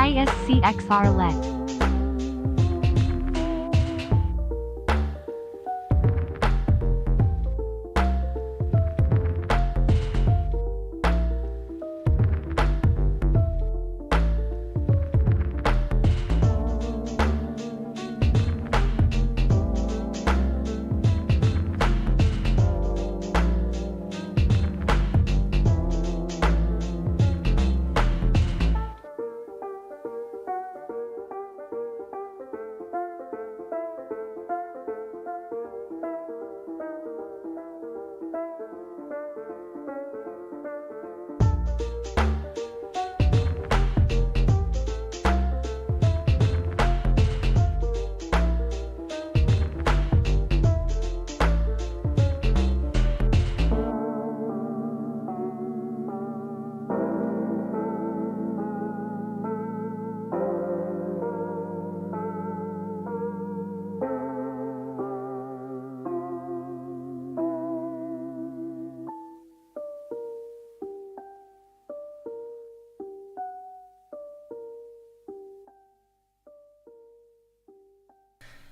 ISCXR let.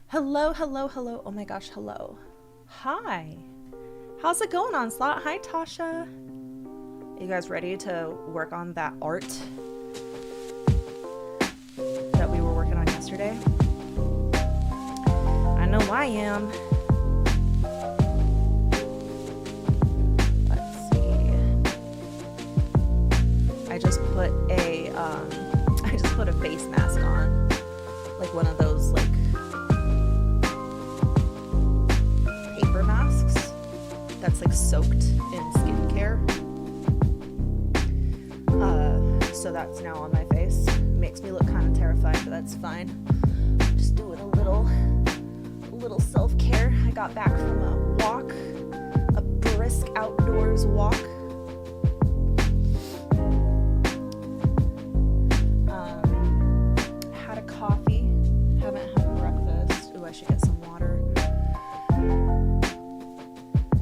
Hello, hello, hello. Oh my gosh, hello. Hi. How's it going, Onslaught? Hi, Tasha. You guys ready to work on that art that we were working on yesterday? I know I am. Let's see. I just put a face mask on, like one of those like paper masks that's like soaked in skincare. So that's now on my face. Makes me look kind of terrified, but that's fine. Just doing a little self-care. I got back from a walk, a brisk outdoors walk. Had a coffee. Haven't had breakfast. Ooh, I should get some water.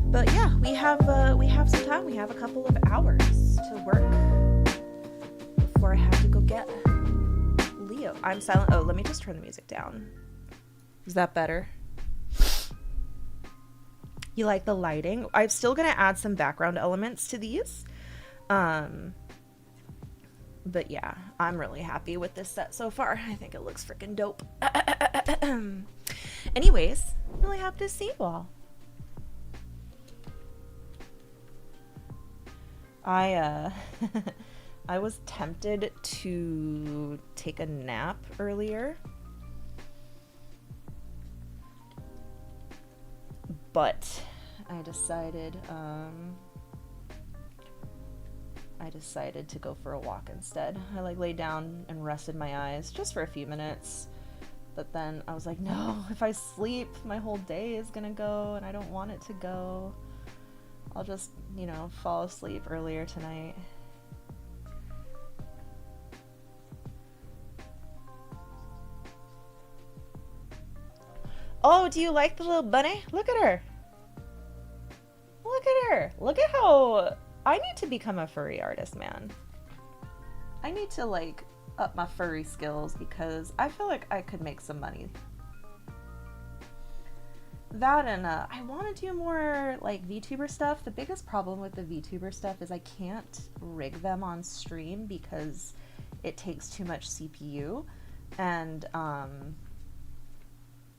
But yeah, we have some time. We have a couple of hours to work before I have to go get Leo. I'm silent. Oh, let me just turn the music down. Is that better? You like the lighting? I'm still gonna add some background elements to these. But yeah, I'm really happy with this set so far. I think it looks freaking dope. Anyways, really happy to see you all. I was tempted to take a nap earlier, but I decided to go for a walk instead. I like laid down and rested my eyes just for a few minutes, but then I was like, no, if I sleep, my whole day is gonna go, and I don't want it to go. I'll just, fall asleep earlier tonight. Oh, do you like the little bunny? Look at her. Look at her. Look at how... I need to become a furry artist, man. I need to, up my furry skills because I feel like I could make some money. That and I want to do more VTuber stuff. The biggest problem with the VTuber stuff is I can't rig them on stream because it takes too much CPU, and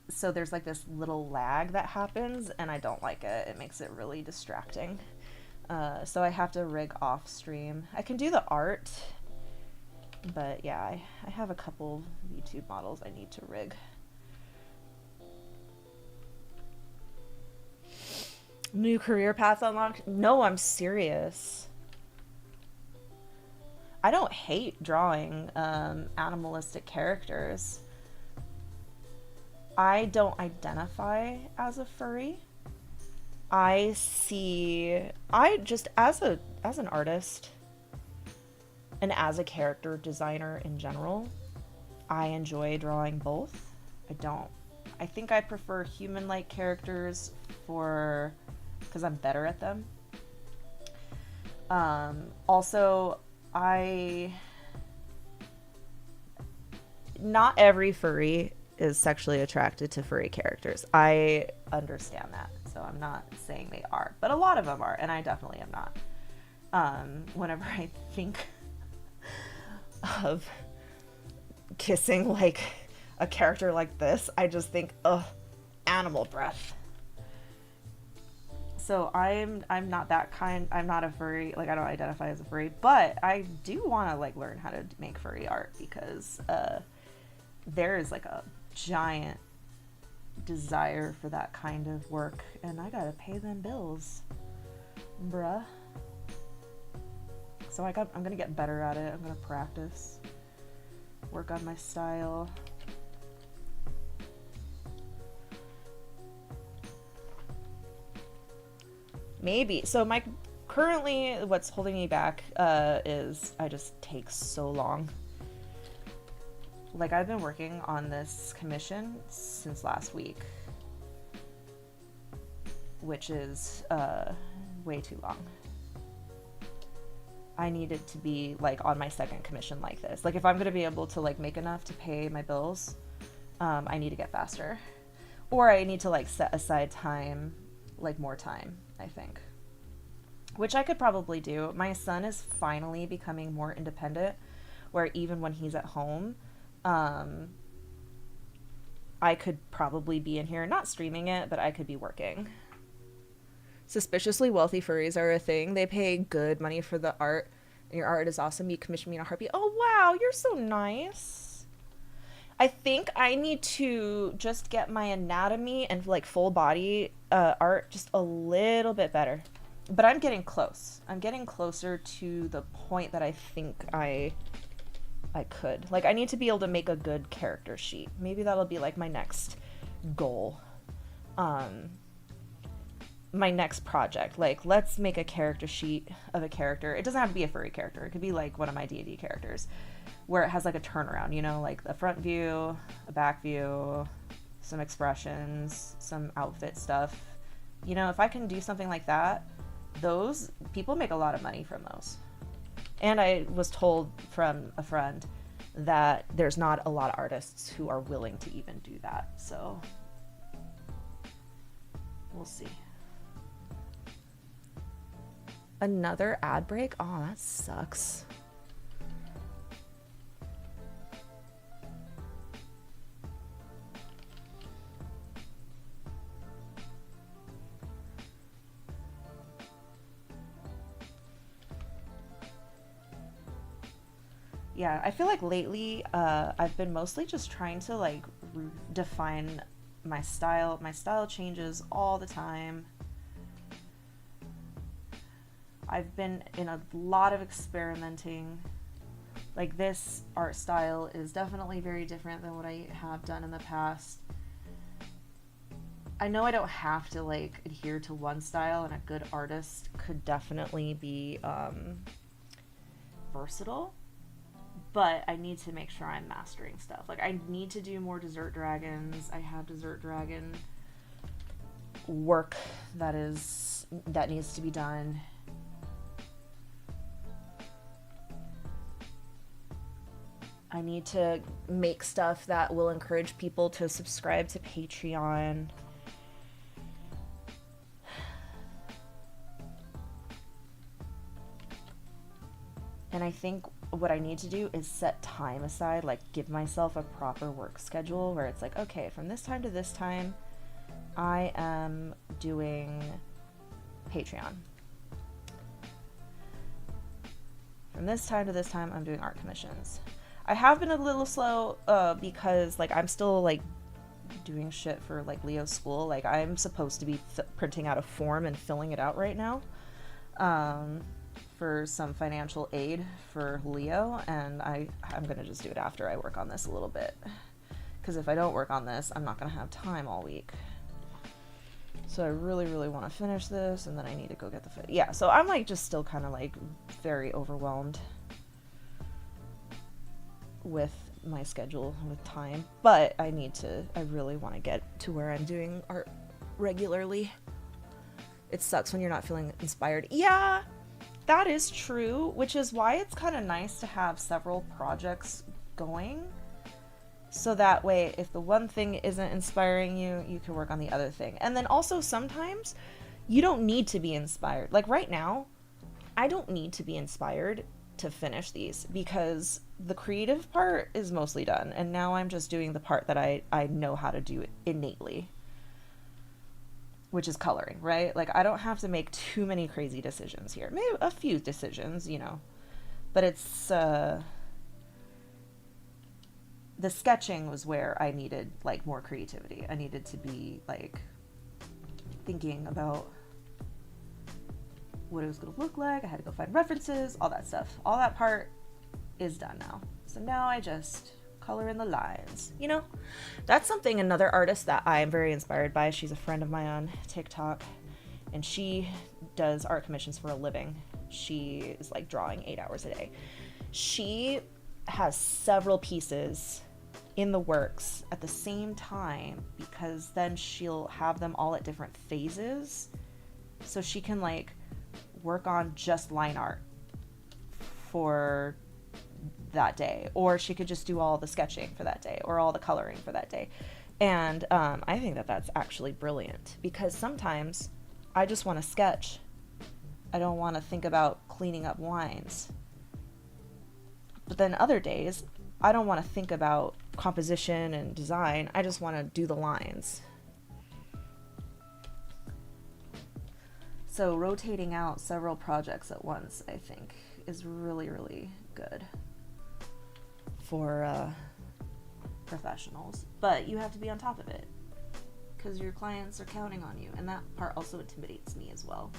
so there's this little lag that happens, and I don't like it. It makes it really distracting. So I have to rig off stream. I can do the art, but yeah, I have a couple YouTube models I need to rig. New career path unlocked? No, I'm serious. I don't hate drawing animalistic characters. I don't identify as a furry. Just as an artist and as a character designer in general, I enjoy drawing both. I think I prefer human-like characters because I'm better at them. Also, not every furry is sexually attracted to furry characters. I understand that, so I'm not saying they are, but a lot of them are, and I definitely am not. Whenever I think of kissing like a character like this, I just think, ugh, animal breath. So I'm not that kind. I'm not a furry. Like, I don't identify as a furry, but I do want to like learn how to make furry art because there is like a giant desire for that kind of work, and I gotta pay them bills, bruh. So I'm gonna get better at it. I'm gonna practice, work on my style. Maybe. So currently what's holding me back is I just take so long. Like, I've been working on this commission since last week, which is way too long. I need it to be like on my second commission like this. Like, if I'm gonna be able to like make enough to pay my bills, I need to get faster, or I need to like set aside time, like more time, I think, which I could probably do. My son is finally becoming more independent, where even when he's at home, I could probably be in here, not streaming it, but I could be working. Suspiciously wealthy furries are a thing. They pay good money for the art, and your art is awesome. You commission me in a heartbeat. Oh, wow, you're so nice. I think I need to just get my anatomy and like full body art just a little bit better. But I'm getting close. I'm getting closer to the point that I think I could. Like, I need to be able to make a good character sheet. Maybe that'll be like my next goal. My next project. Like, let's make a character sheet of a character. It doesn't have to be a furry character. It could be like one of my D&D characters where it has like a turnaround, you know, like a front view, a back view, some expressions, some outfit stuff. You know, if I can do something like that, those people make a lot of money from those. And I was told from a friend that there's not a lot of artists who are willing to even do that. So we'll see. Another ad break? Oh, that sucks. Yeah, I feel like lately I've been mostly just trying to like define my style. My style changes all the time. I've been in a lot of experimenting. Like, this art style is definitely very different than what I have done in the past. I know I don't have to like adhere to one style, and a good artist could definitely be versatile, but I need to make sure I'm mastering stuff. Like, I need to do more Desert Dragons. I have Desert Dragon work that needs to be done. I need to make stuff that will encourage people to subscribe to Patreon. And I think what I need to do is set time aside, like give myself a proper work schedule where it's like, okay, from this time to this time, I am doing Patreon. From this time to this time, I'm doing art commissions. I have been a little slow because like I'm still like doing shit for like Leo's school. Like, I'm supposed to be printing out a form and filling it out right now for some financial aid for Leo, and I'm gonna just do it after I work on this a little bit, because if I don't work on this, I'm not gonna have time all week. So I really, really want to finish this, and then I need to go get the yeah. So I'm like just still kind of like very overwhelmed with my schedule, with time, but I really want to get to where I'm doing art regularly. It sucks when you're not feeling inspired. Yeah, that is true, which is why it's kind of nice to have several projects going, So that way, if the one thing isn't inspiring you, you can work on the other thing. And then also sometimes you don't need to be inspired. Like right now, I don't need to be inspired to finish these because the creative part is mostly done. And now I'm just doing the part that I know how to do innately, which is coloring, right? Like I don't have to make too many crazy decisions here. Maybe a few decisions, you know, but it's, the sketching was where I needed like more creativity. I needed to be like thinking about what it was going to look like. I had to go find references, all that stuff. All that part is done now. So now I just color in the lines. You know, that's something another artist that I am very inspired by. She's a friend of mine on TikTok and she does art commissions for a living. She is like drawing 8 hours a day. She has several pieces in the works at the same time because then she'll have them all at different phases so she can like work on just line art for that day, or she could just do all the sketching for that day or all the coloring for that day. And I think that that's actually brilliant because sometimes I just want to sketch. I don't want to think about cleaning up wines. But then other days, I don't want to think about composition and design. I just want to do the lines. So rotating out several projects at once, I think, is really, really good for professionals. But you have to be on top of it because your clients are counting on you. And that part also intimidates me as well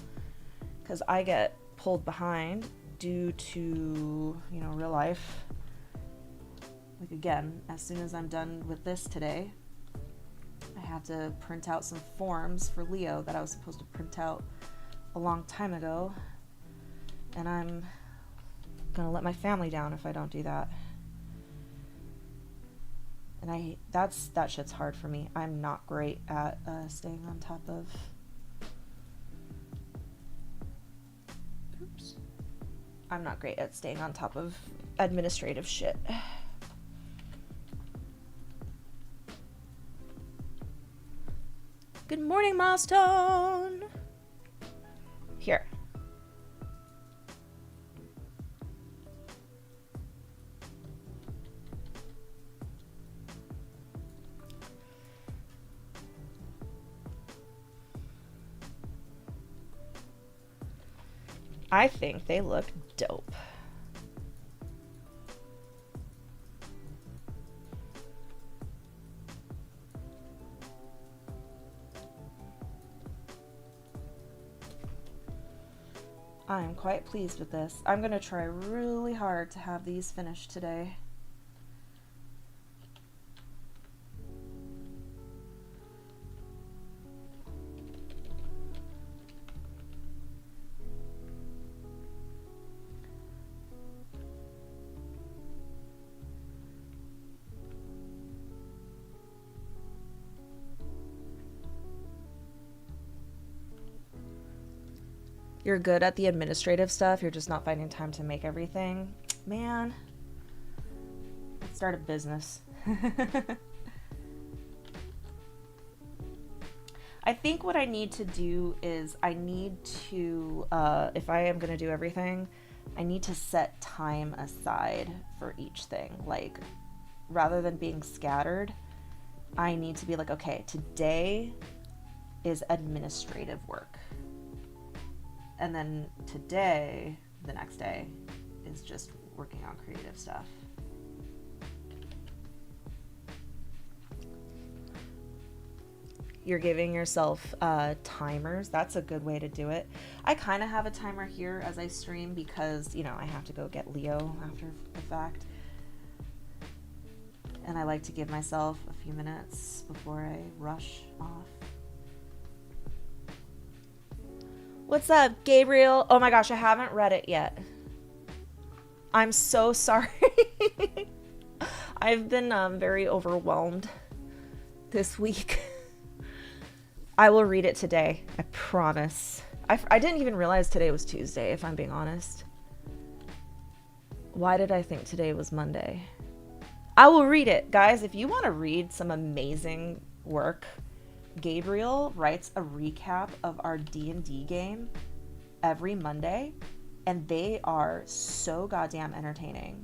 because I get pulled behind due to, you know, real life. Like again, as soon as I'm done with this today, I have to print out some forms for Leo that I was supposed to print out a long time ago, and I'm gonna let my family down if I don't do that. And that shit's hard for me. I'm not great at staying on top of. Oops. I'm not great at staying on top of administrative shit. Good morning, Milestone. Here. I think they look dope. I'm quite pleased with this. I'm going to try really hard to have these finished today. You're good at the administrative stuff, you're just not finding time to make everything. Man, let's start a business. I think what I need to do is I need to, if I am going to do everything, I need to set time aside for each thing. Like, rather than being scattered, I need to be like, okay, today is administrative work. And then today, the next day, is just working on creative stuff. You're giving yourself timers. That's a good way to do it. I kind of have a timer here as I stream because, you know, I have to go get Leo after the fact. And I like to give myself a few minutes before I rush off. What's up, Gabriel? Oh my gosh, I haven't read it yet. I'm so sorry. I've been very overwhelmed this week. I will read it today. I promise. I didn't even realize today was Tuesday, if I'm being honest. Why did I think today was Monday? I will read it. Guys, if you want to read some amazing work, Gabriel writes a recap of our D&D game every Monday, and they are so goddamn entertaining.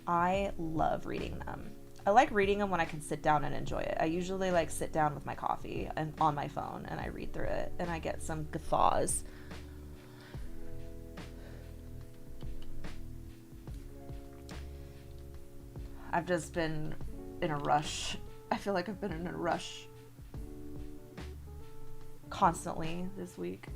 I love reading them. I like reading them when I can sit down and enjoy it. I usually like sit down with my coffee and on my phone and I read through it and I get some guffaws. I've just been in a rush. I feel like I've been in a rush constantly this week.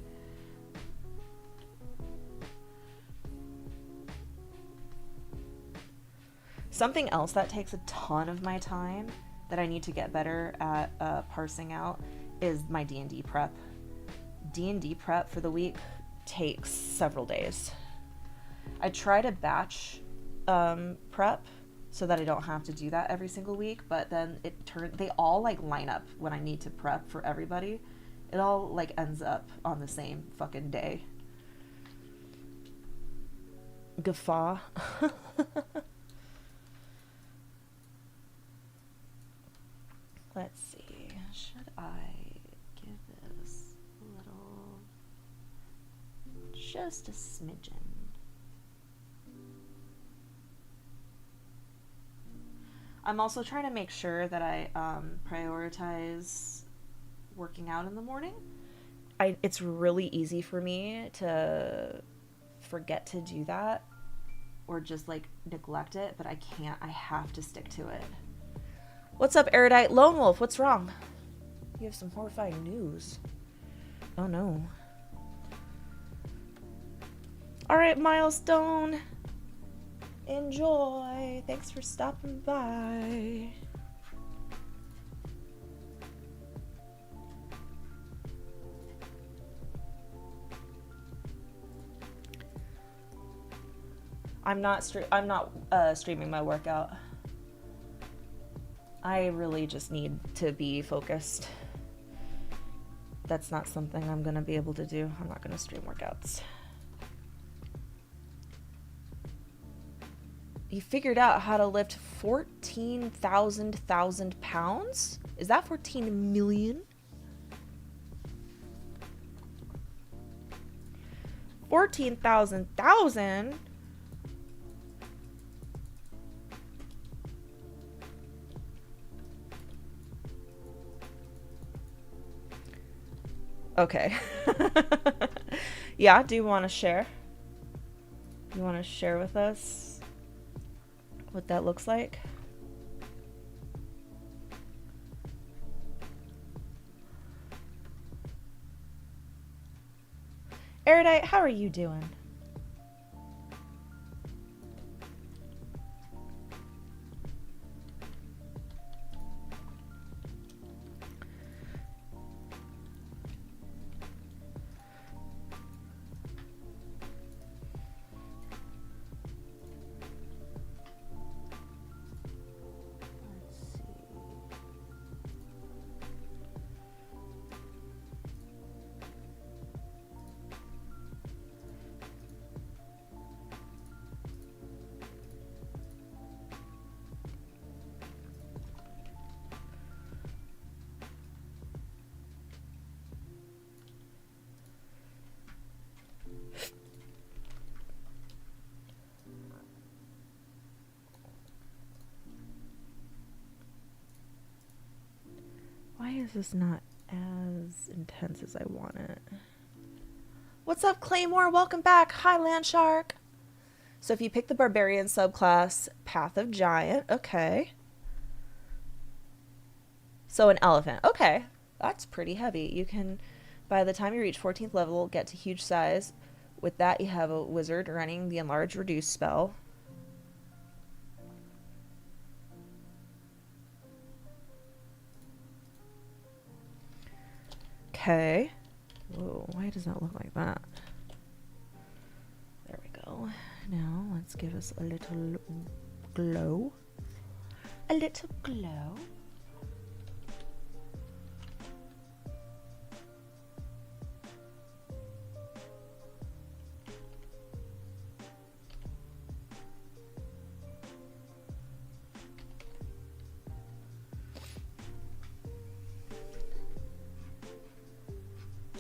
Something else that takes a ton of my time that I need to get better at parsing out is my D&D prep. D&D prep for the week takes several days. I try to batch prep so that I don't have to do that every single week, but then they all like line up when I need to prep for everybody. It all like ends up on the same fucking day. Guffaw. Let's see. Should I give this a little, just a smidgen? I'm also trying to make sure that I prioritize working out in the morning. It's really easy for me to forget to do that or just like neglect it, but I can't. I have to stick to it. What's up, Erudite Lone Wolf? What's wrong? You have some horrifying news. Oh no. Alright, Milestone. Enjoy. Thanks for stopping by. I'm not streaming my workout. I really just need to be focused. That's not something I'm gonna be able to do. I'm not gonna stream workouts. He figured out how to lift 14,000 pounds? Is that 14 million? 14,000. Okay. Yeah, do you want to share? You want to share with us what that looks like? Erudite, how are you doing? Why is this not as intense as I want it? What's up, Claymore? Welcome back. Hi, Landshark. So if you pick the Barbarian subclass, Path of Giant, okay. So an elephant, okay. That's pretty heavy. You can, by the time you reach 14th level, get to huge size. With that, you have a wizard running the Enlarge Reduce spell. Okay. Whoa, why does that look like that? There we go. Now, let's give us a little glow. A little glow.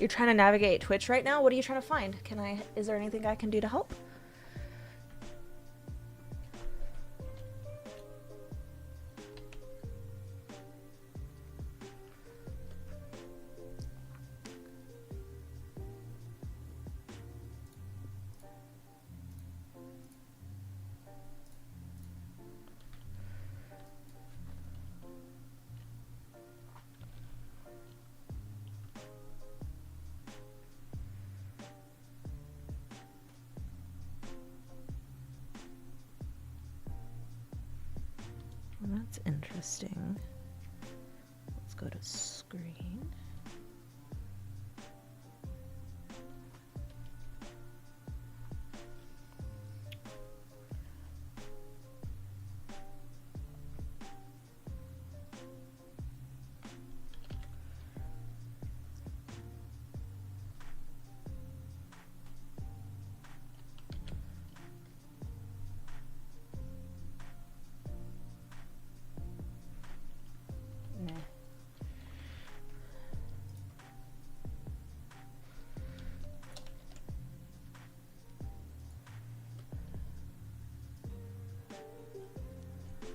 You're trying to navigate Twitch right now? What are you trying to find? Is there anything I can do to help? Well, that's interesting. Let's go to screen. Nah.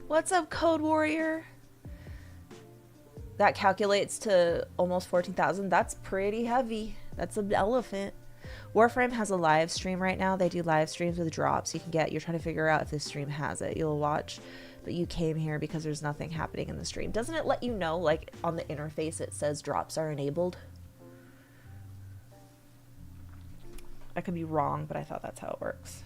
What's up, Code Warrior? That calculates to almost 14,000. That's pretty heavy. That's an elephant. Warframe has a live stream right now. They do live streams with drops. You're trying to figure out if this stream has it. You'll watch, but you came here because there's nothing happening in the stream. Doesn't it let you know, like on the interface it says drops are enabled? I could be wrong, but I thought that's how it works.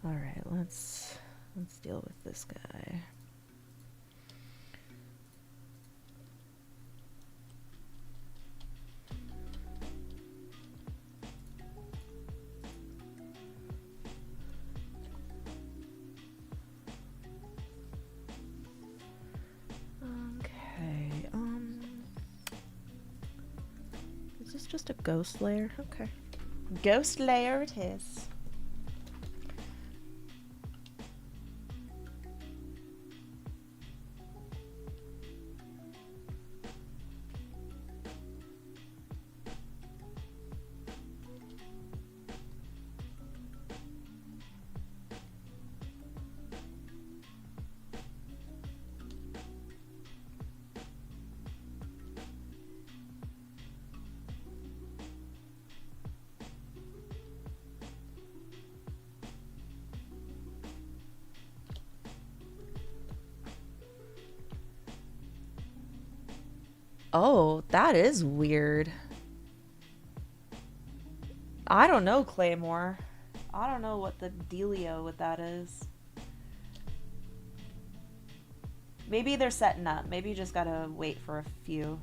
All right, let's deal with this guy. Okay, is this just a ghost layer? Okay. Ghost layer it is. Oh, that is weird. I don't know, Claymore. I don't know what the dealio with that is. Maybe they're setting up. Maybe you just gotta wait for a few.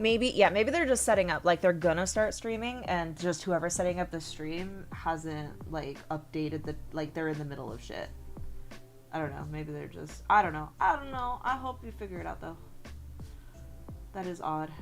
Maybe, yeah, maybe they're just setting up, like, they're gonna start streaming, and just whoever's setting up the stream hasn't, like, updated the, like, they're in the middle of shit. I don't know. Maybe they're just, I don't know. I don't know. I hope you figure it out, though. That is odd.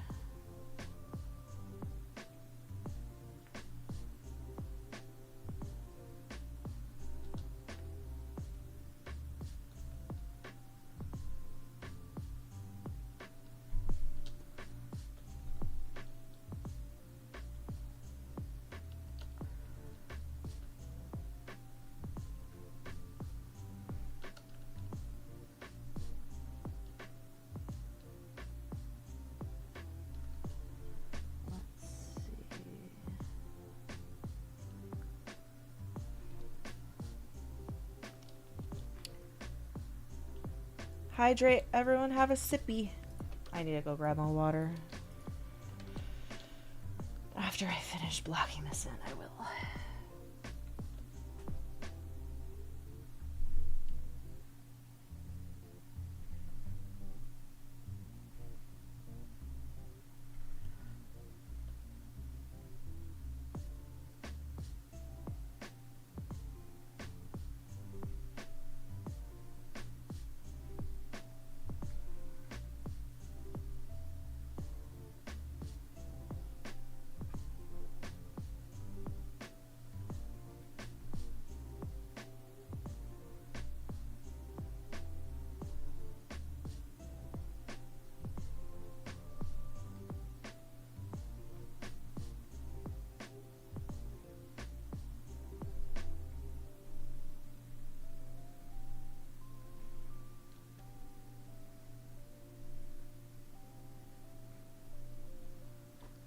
Hydrate, everyone, have a sippy. I need to go grab my water. After I finish blocking this in, I will.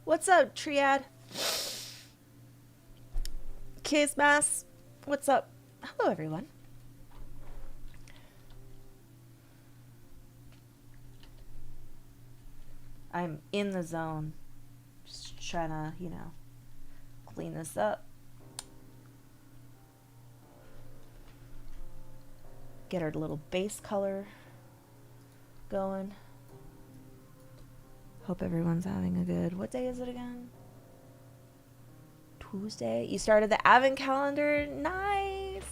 What's up, Triad? Kizmas, what's up? Hello, everyone. I'm in the zone. Just trying to, you know, clean this up. Get our little base color going. Hope everyone's having a good... What day is it again? Tuesday? You started the Advent calendar? Nice!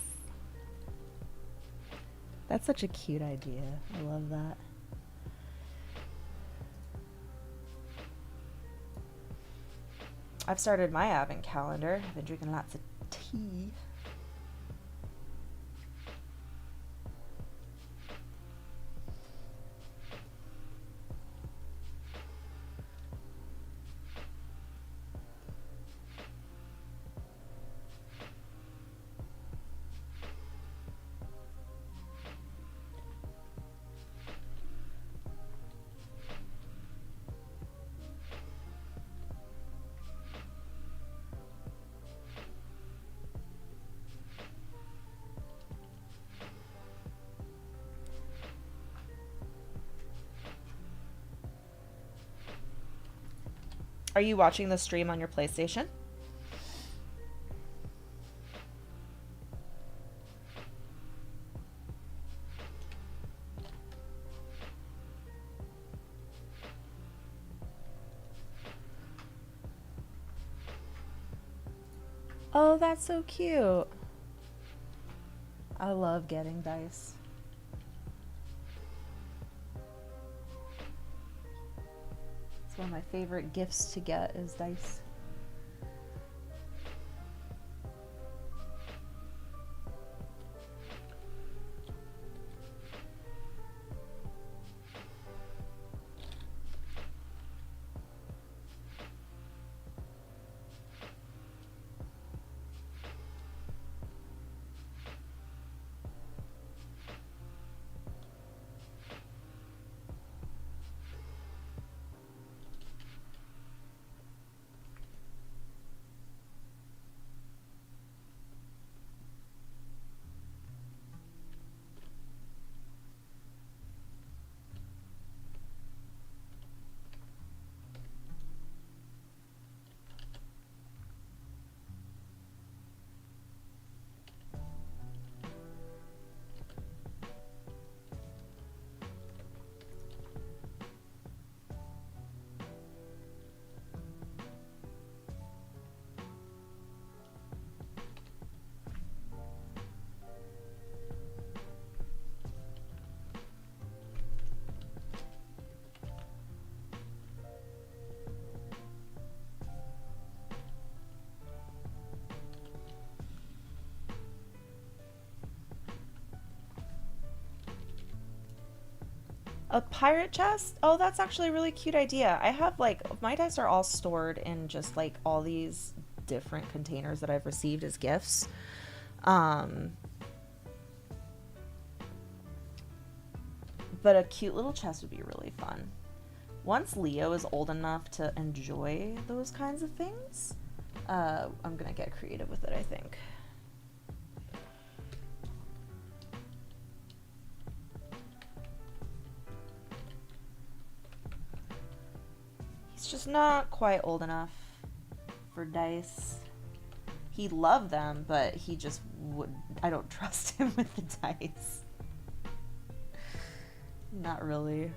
That's such a cute idea. I love that. I've started my Advent calendar. I've been drinking lots of tea. Are you watching the stream on your PlayStation? Oh, that's so cute. I love getting dice. It's one of my favorite gifts to get is dice. A pirate chest? Oh, that's actually a really cute idea. I have like my dice are all stored in just like all these different containers that I've received as gifts. Um, but a cute little chest would be really fun. Once Leo is old enough to enjoy those kinds of things, I'm gonna get creative with it, I think. He's just not quite old enough for dice. He'd love them, but he just would. I don't trust him with the dice. Not really.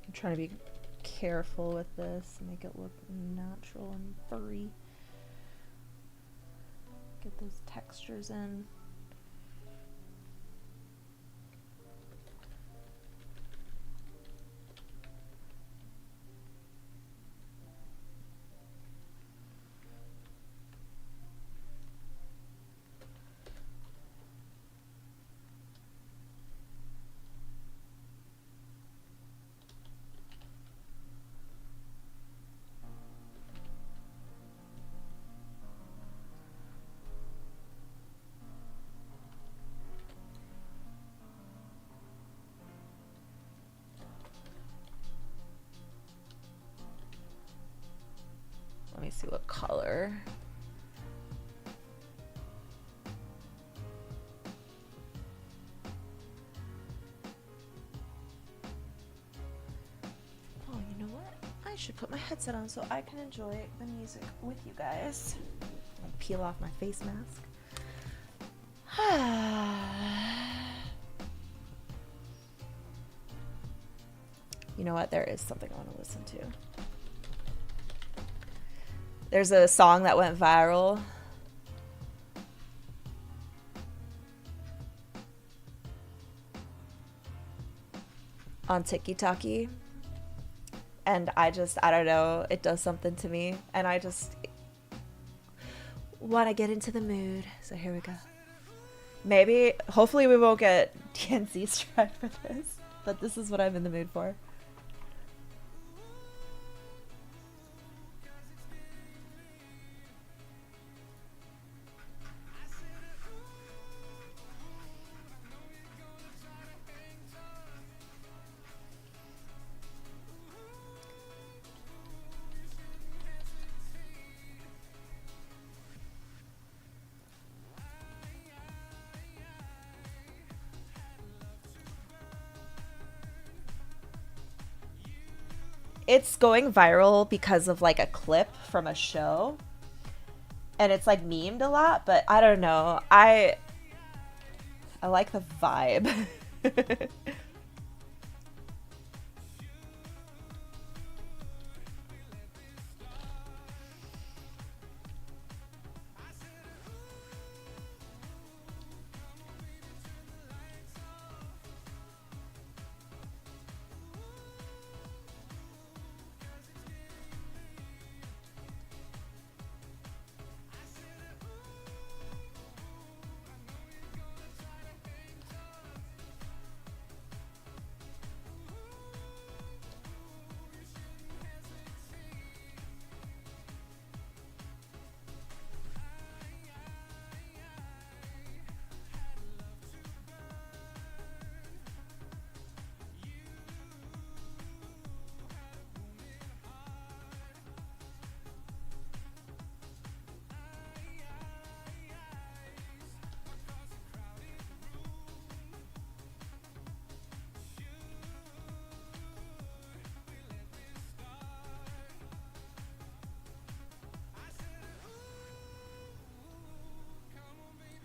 I'm trying to be careful with this, make it look natural and furry. Get those textures in. Let me see what color. Oh, you know what? I should put my headset on so I can enjoy the music with you guys. I'll peel off my face mask. You know what? There is something I want to listen to. There's a song that went viral. On TikTok. And I don't know, it does something to me. And I just want to get into the mood. So here we go. Maybe, hopefully we won't get DNC strike for this. But this is what I'm in the mood for. It's going viral because of like a clip from a show, and it's like memed a lot, but I don't know. I like the vibe.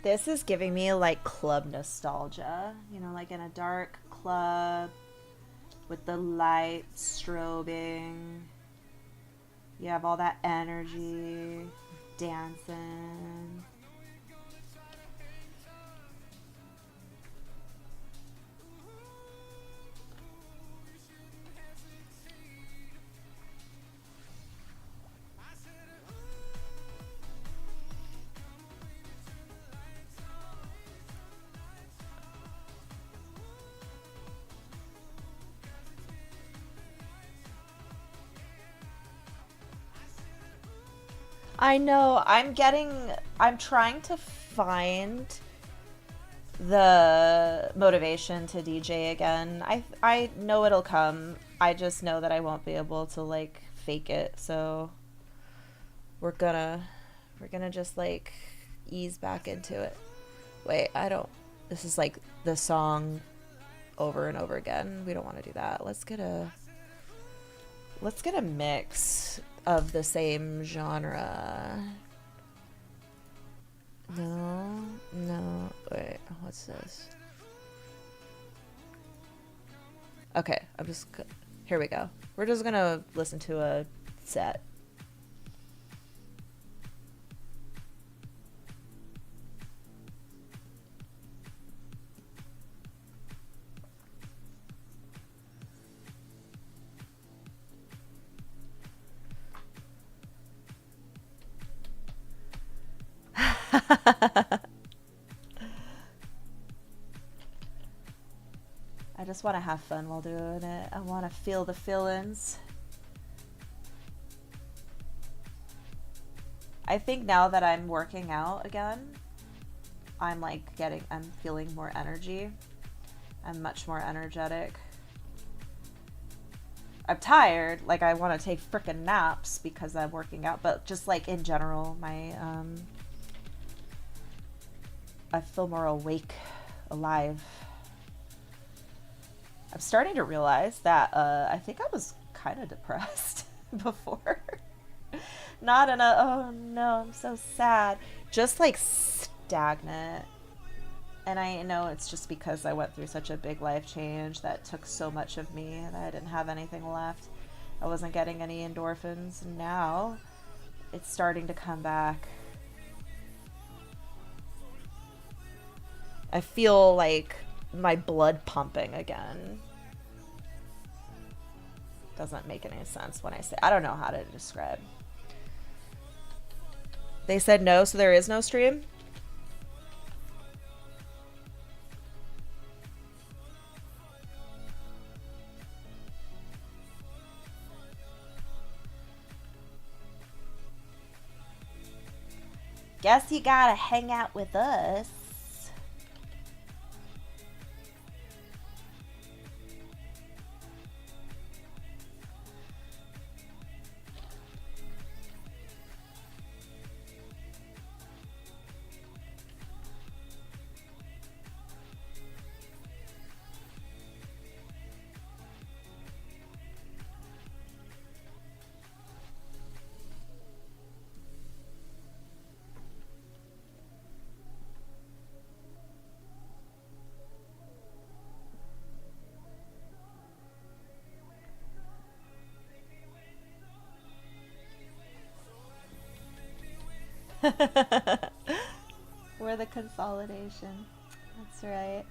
This is giving me like club nostalgia, you know, like in a dark club with the lights strobing. You have all that energy, dancing. I know, I'm trying to find the motivation to DJ again. I know it'll come. I just know that I won't be able to like fake it. So we're gonna we're gonna just like ease back into it. Wait, I don't. This is like the song over and over again. We don't want to do that. Let's get a mix of the same genre. No, no. Wait, what's this? Okay, here we go. We're just gonna listen to a set. I just want to have fun while doing it. I want to feel the feelings. I think now that I'm working out again, I'm feeling more energy. I'm much more energetic. I'm tired, like I want to take frickin' naps because I'm working out, but just like in general, I feel more awake, alive. I'm starting to realize that I think I was kind of depressed before. Not in a, oh no, I'm so sad. Just like stagnant. And I know it's just because I went through such a big life change that took so much of me that I didn't have anything left. I wasn't getting any endorphins. And now it's starting to come back. I feel like my blood pumping again. Doesn't make any sense when I say, I don't know how to describe. They said no, so there is no stream? Guess you gotta hang out with us. We're the consolidation. That's right.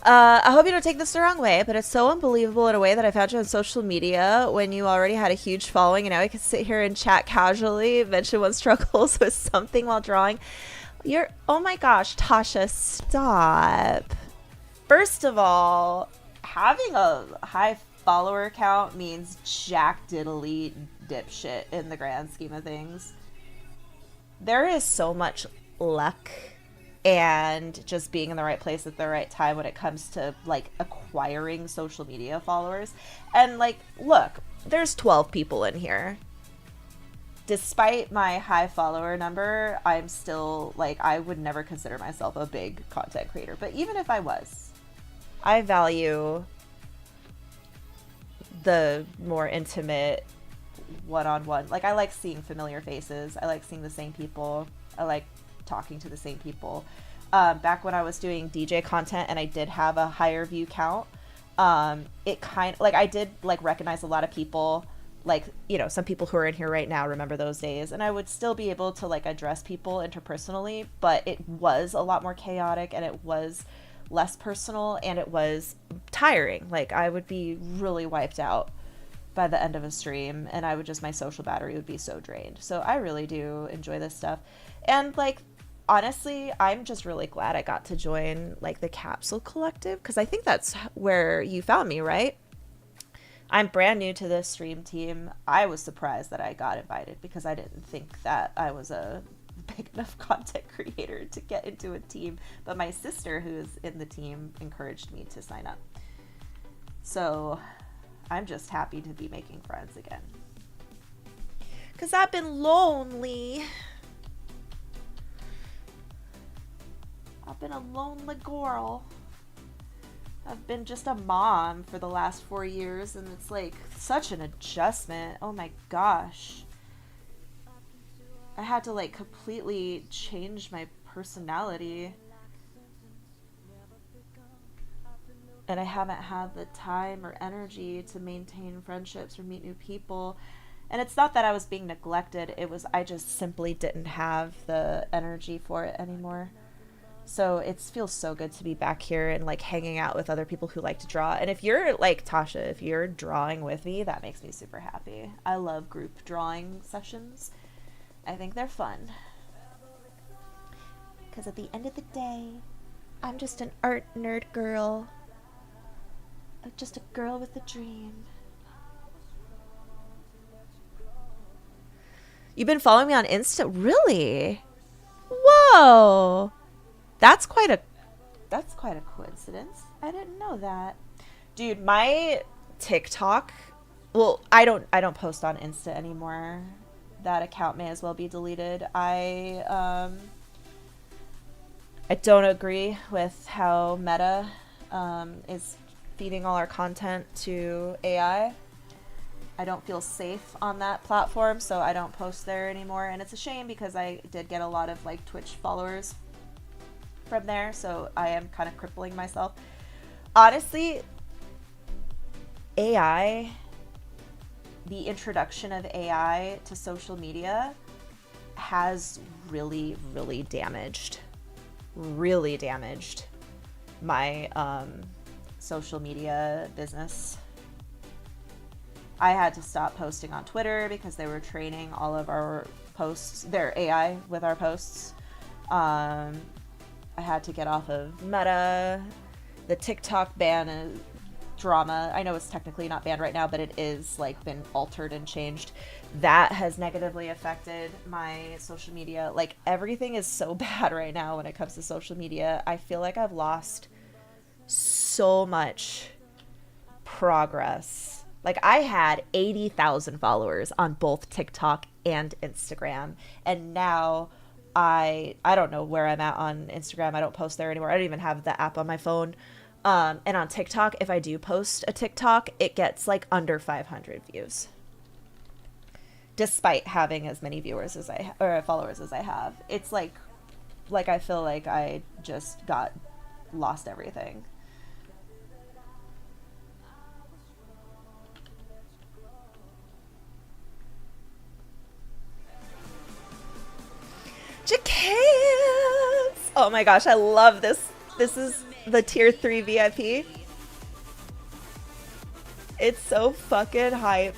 I hope you don't take this the wrong way, but it's so unbelievable in a way that I found you on social media when you already had a huge following, and now we can sit here and chat casually, mention one struggles with something while drawing. You're, oh my gosh, Tasha, stop. First of all, having a high follower count means jack diddly dipshit in the grand scheme of things. There is so much luck and just being in the right place at the right time when it comes to like acquiring social media followers. And like, look, there's 12 people in here. Despite my high follower number, I'm still like, I would never consider myself a big content creator. But even if I was, I value the more intimate one-on-one. Like, I like seeing familiar faces. I like seeing the same people. I like talking to the same people. Back when I was doing DJ content and I did have a higher view count, it kind of like I did like recognize a lot of people, like, you know, some people who are in here right now remember those days, and I would still be able to like address people interpersonally, but it was a lot more chaotic and it was less personal and it was tiring. Like, I would be really wiped out by the end of a stream, and I would just, my social battery would be so drained. So I really do enjoy this stuff. And like, honestly, I'm just really glad I got to join like the Capsule Collective, because I think that's where you found me, right? I'm brand new to this stream team. I was surprised that I got invited because I didn't think that I was a big enough content creator to get into a team. But my sister, who's in the team, encouraged me to sign up. So I'm just happy to be making friends again. Because I've been lonely. I've been a lonely girl. I've been just a mom for the last 4 years, and it's like such an adjustment. Oh my gosh. I had to like completely change my personality. And I haven't had the time or energy to maintain friendships or meet new people. And it's not that I was being neglected, it was I just simply didn't have the energy for it anymore. So it feels so good to be back here and like hanging out with other people who like to draw. And if you're like Tasha, if you're drawing with me, that makes me super happy. I love group drawing sessions. I think they're fun. Because at the end of the day, I'm just an art nerd girl. Just a girl with a dream. You've been following me on Insta? Really? Whoa. That's quite a coincidence. I didn't know that. Dude, my TikTok, well, I don't post on Insta anymore. That account may as well be deleted. I don't agree with how Meta is feeding all our content to AI. I don't feel safe on that platform, so I don't post there anymore. And it's a shame because I did get a lot of like Twitch followers from there, so I am kind of crippling myself. Honestly, AI, the introduction of AI to social media has really, really damaged my social media business. I had to stop posting on Twitter because they were training all of our posts, their AI with our posts. I had to get off of Meta. The TikTok ban is drama. I know it's technically not banned right now, but it is like been altered and changed. That has negatively affected my social media. Like, everything is so bad right now when it comes to social media. I feel like I've lost so much progress. Like, I had 80,000 followers on both TikTok and Instagram, and now I don't know where I'm at on Instagram. I don't post there anymore. I don't even have the app on my phone. And on TikTok, if I do post a TikTok, it gets like under 500 views, despite having as many viewers as or followers as I have. It's like I feel like I just lost everything. Jacans! Oh my gosh, I love this. This is The tier 3 VIP. It's so fucking hype.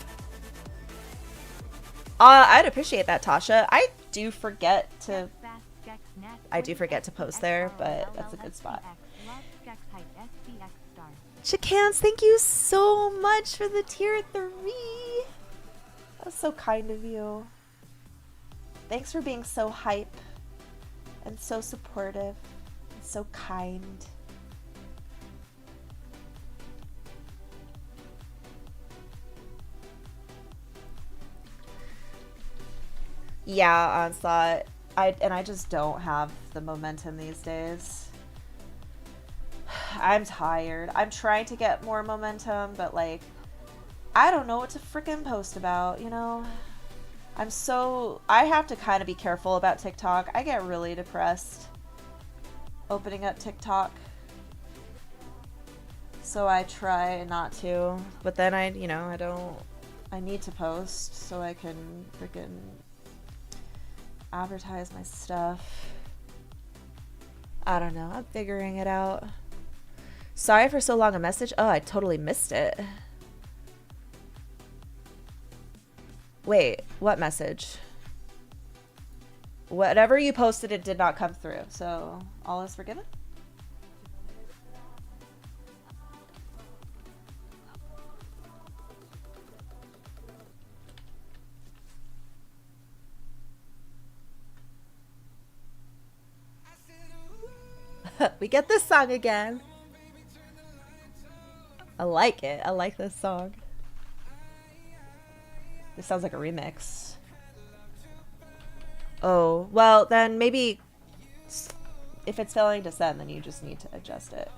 I'd appreciate that, Tasha. I do forget to post there, but that's a good spot. Chicans, thank you so much for the tier 3. That's so kind of you. Thanks for being so hype and so supportive and so kind. Yeah, Onslaught. I just don't have the momentum these days. I'm tired. I'm trying to get more momentum, but like, I don't know what to freaking post about, you know? I have to kind of be careful about TikTok. I get really depressed opening up TikTok. So I try not to, but then I need to post so I can freaking advertise my stuff. I don't know. I'm figuring it out. Sorry for so long a message. Oh, I totally missed it. Wait, what message? Whatever you posted, it did not come through. So all is forgiven? We get this song again. I like it. I like this song. This sounds like a remix. Oh, well, then maybe if it's failing to send, then you just need to adjust it.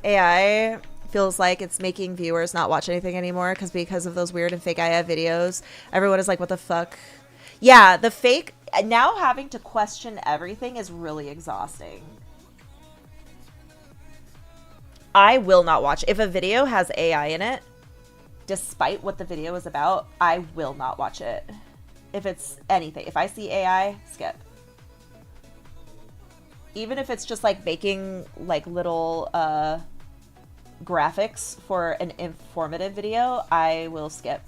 AI feels like it's making viewers not watch anything anymore because of those weird and fake AI videos. Everyone is like, what the fuck? Yeah, the fake, now having to question everything is really exhausting. I will not watch. If a video has AI in it, despite what the video is about, I will not watch it. If it's anything. If I see AI, skip. Even if it's just like making like little graphics for an informative video, I will skip.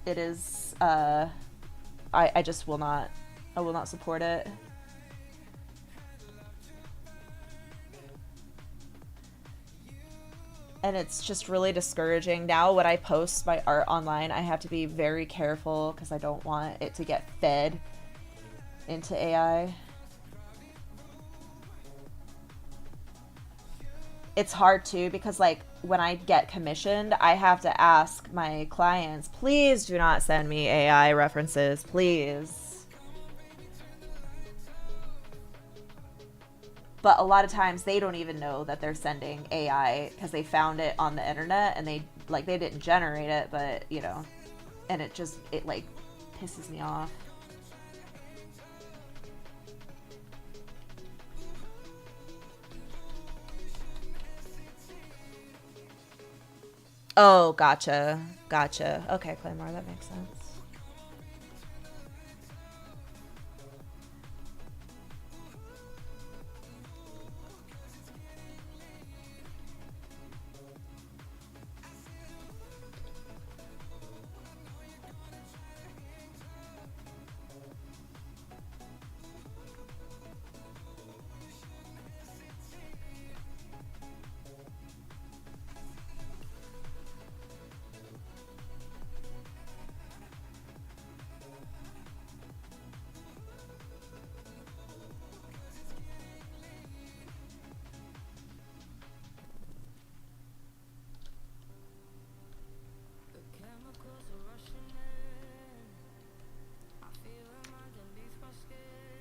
It is I just will not support it. And it's just really discouraging. Now when I post my art online, I have to be very careful because I don't want it to get fed into AI. It's hard too because like when I get commissioned, I have to ask my clients, please do not send me AI references, please. But a lot of times they don't even know that they're sending AI because they found it on the internet and they didn't generate it, but you know, and it like pisses me off. Oh, gotcha. Gotcha. Okay, Claymore, that makes sense.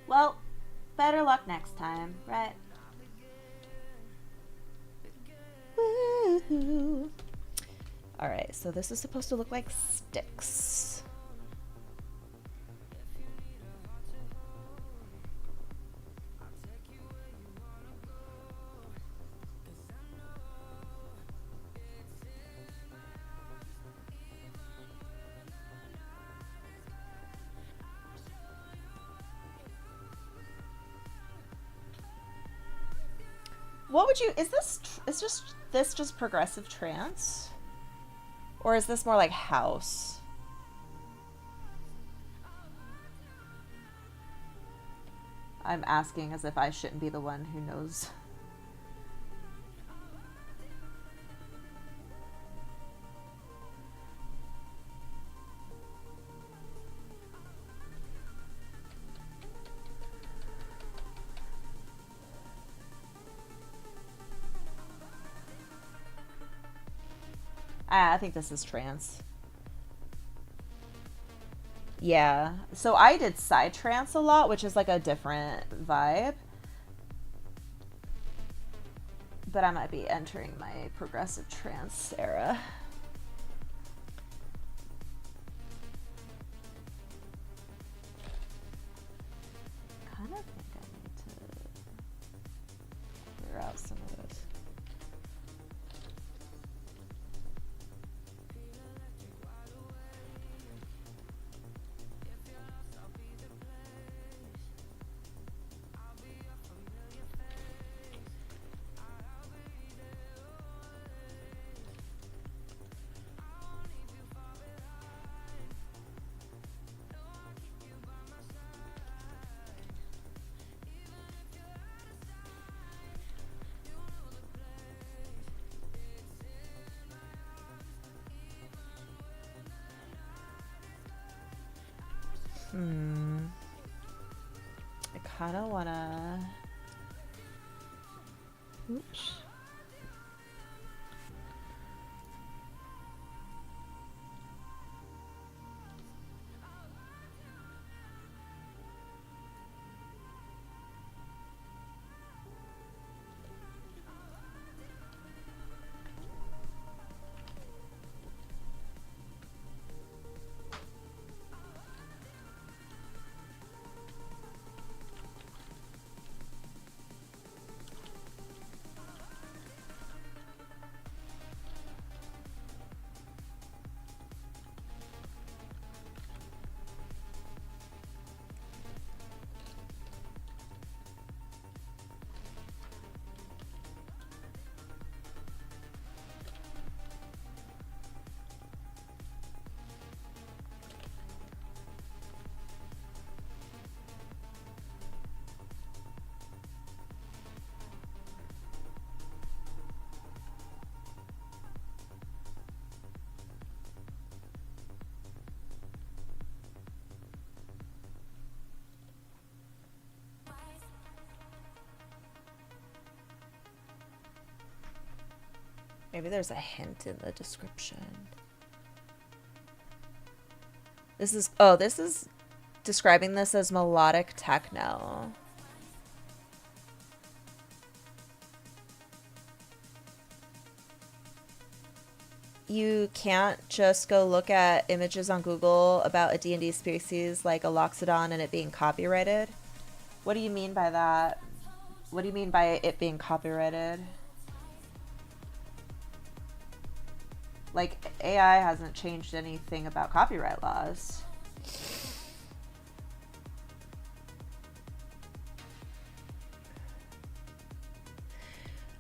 Well, better luck next time, right? Woohoo! Alright, so this is supposed to look like sticks. What would you, is this just progressive trance? Or is this more like house? I'm asking as if I shouldn't be the one who knows. I think this is trance. Yeah. So I did psytrance a lot, which is like a different vibe. But I might be entering my progressive trance era. Kind of think I need to clear out some of this. I kind of want to... Oops. Maybe there's a hint in the description. This is describing this as melodic techno. You can't just go look at images on Google about a D&D species like a Loxodon and it being copyrighted. What do you mean by that? What do you mean by it being copyrighted? Like, AI hasn't changed anything about copyright laws.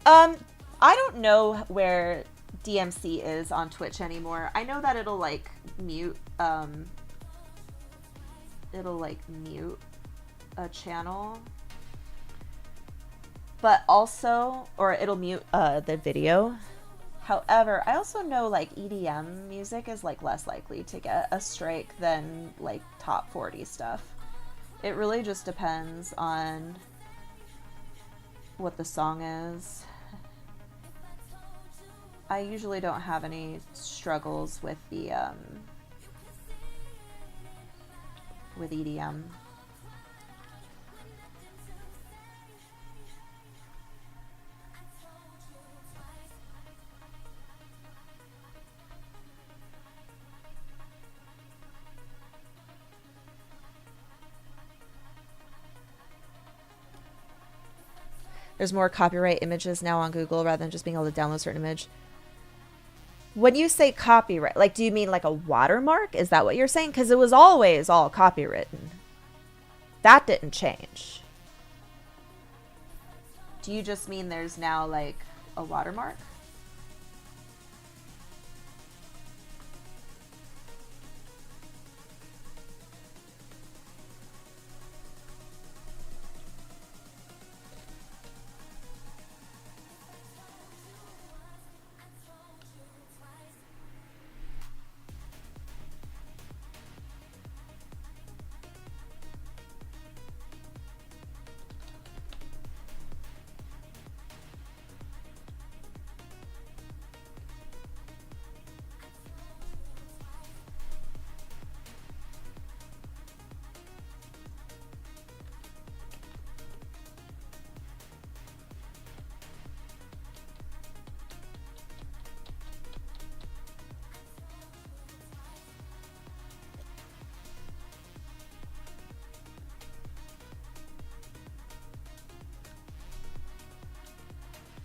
I don't know where DMC is on Twitch anymore. I know that it'll like mute a channel. But also, or it'll mute the video. However, I also know like EDM music is like less likely to get a strike than like top 40 stuff. It really just depends on what the song is. I usually don't have any struggles with the with EDM. There's more copyright images now on Google rather than just being able to download a certain image. When you say copyright, like, do you mean like a watermark? Is that what you're saying? Because it was always all copywritten. That didn't change. Do you just mean there's now like a watermark?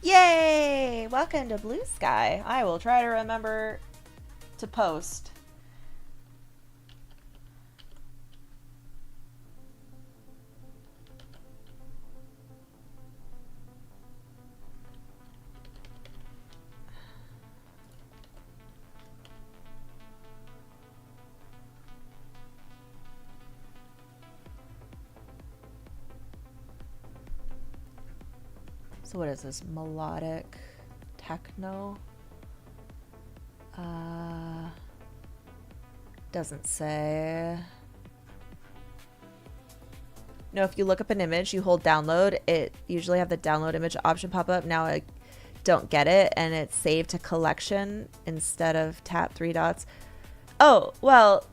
Yay! Welcome to Blue Sky. I will try to remember to post. So what is this? Melodic techno? Doesn't say. No, if you look up an image, you hold download, it usually have the download image option pop up. Now I don't get it, and it's saved to collection instead of tap 3 dots. Oh, well,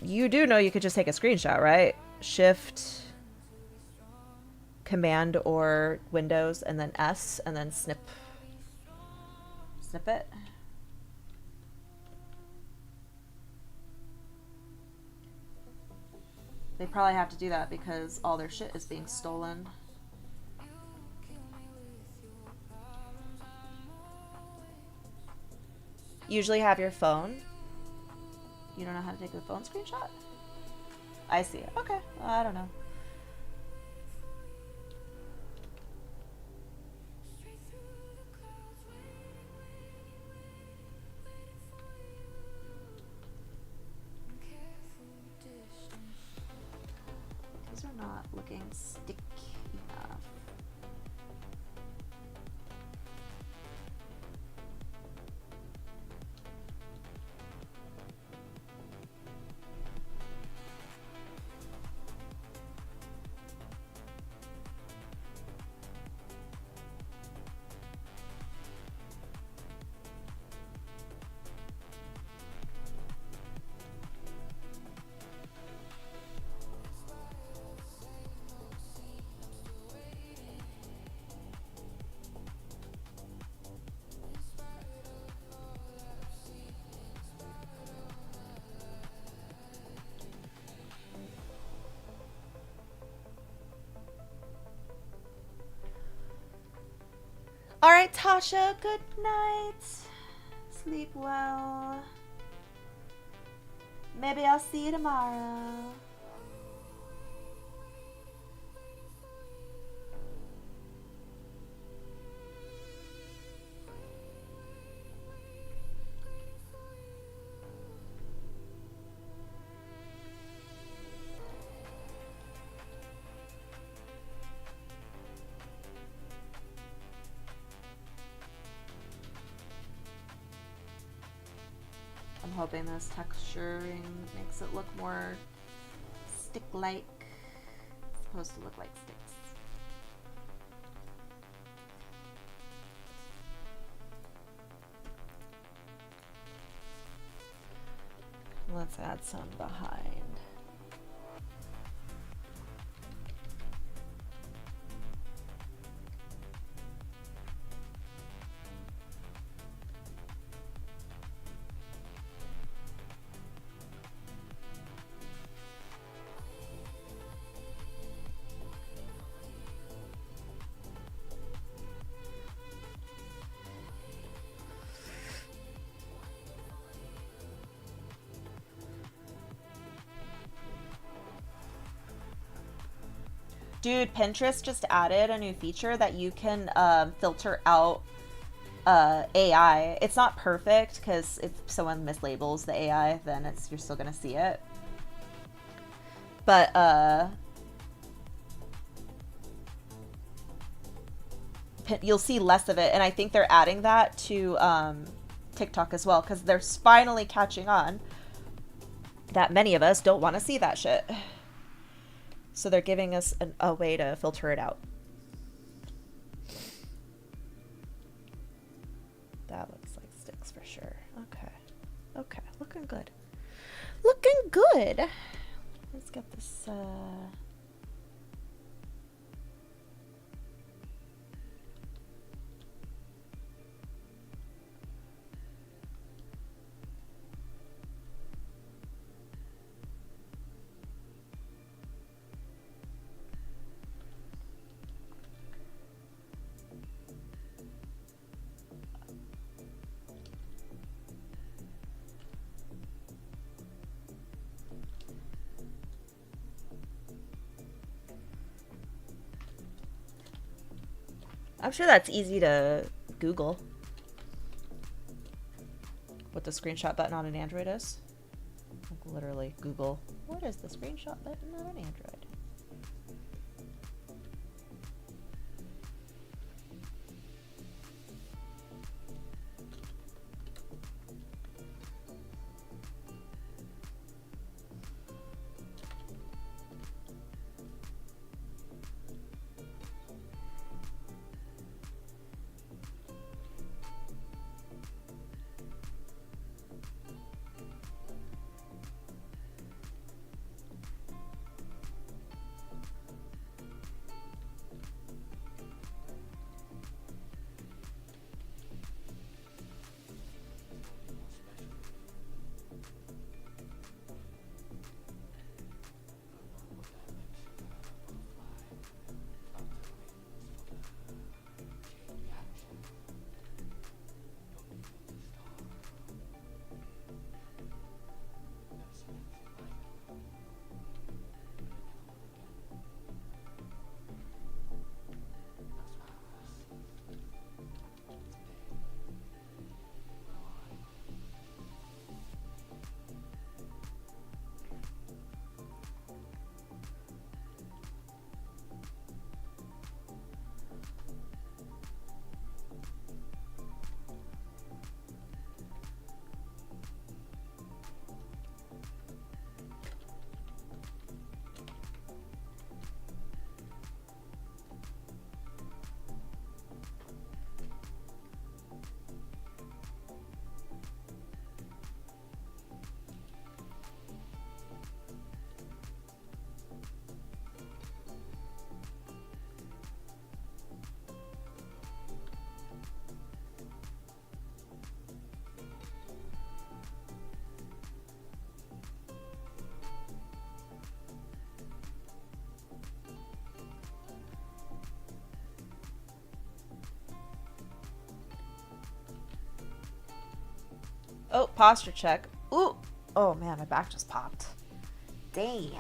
you do know you could just take a screenshot, right? Shift, Command or Windows, and then S, and then snip it. They probably have to do that because all their shit is being stolen. Usually have your phone. You don't know how to take the phone screenshot? I see. Okay. I don't know. These are not looking sticky enough. All right, Tasha, good night. Sleep well. Maybe I'll see you tomorrow. I'm hoping this texturing makes it look more stick-like. It's supposed to look like sticks. Let's add some behind. Dude, Pinterest just added a new feature that you can filter out AI. It's not perfect because if someone mislabels the AI, then you're still gonna see it. But you'll see less of it, and I think they're adding that to TikTok as well because they're finally catching on that many of us don't want to see that shit. So they're giving us a way to filter it out. That looks like sticks for sure. Okay. Okay. Looking good. Looking good. Let's get this, I'm sure that's easy to Google what the screenshot button on an Android is. Like literally Google, what is the screenshot button on an Android? Oh, posture check. Ooh. Oh man, my back just popped. Damn.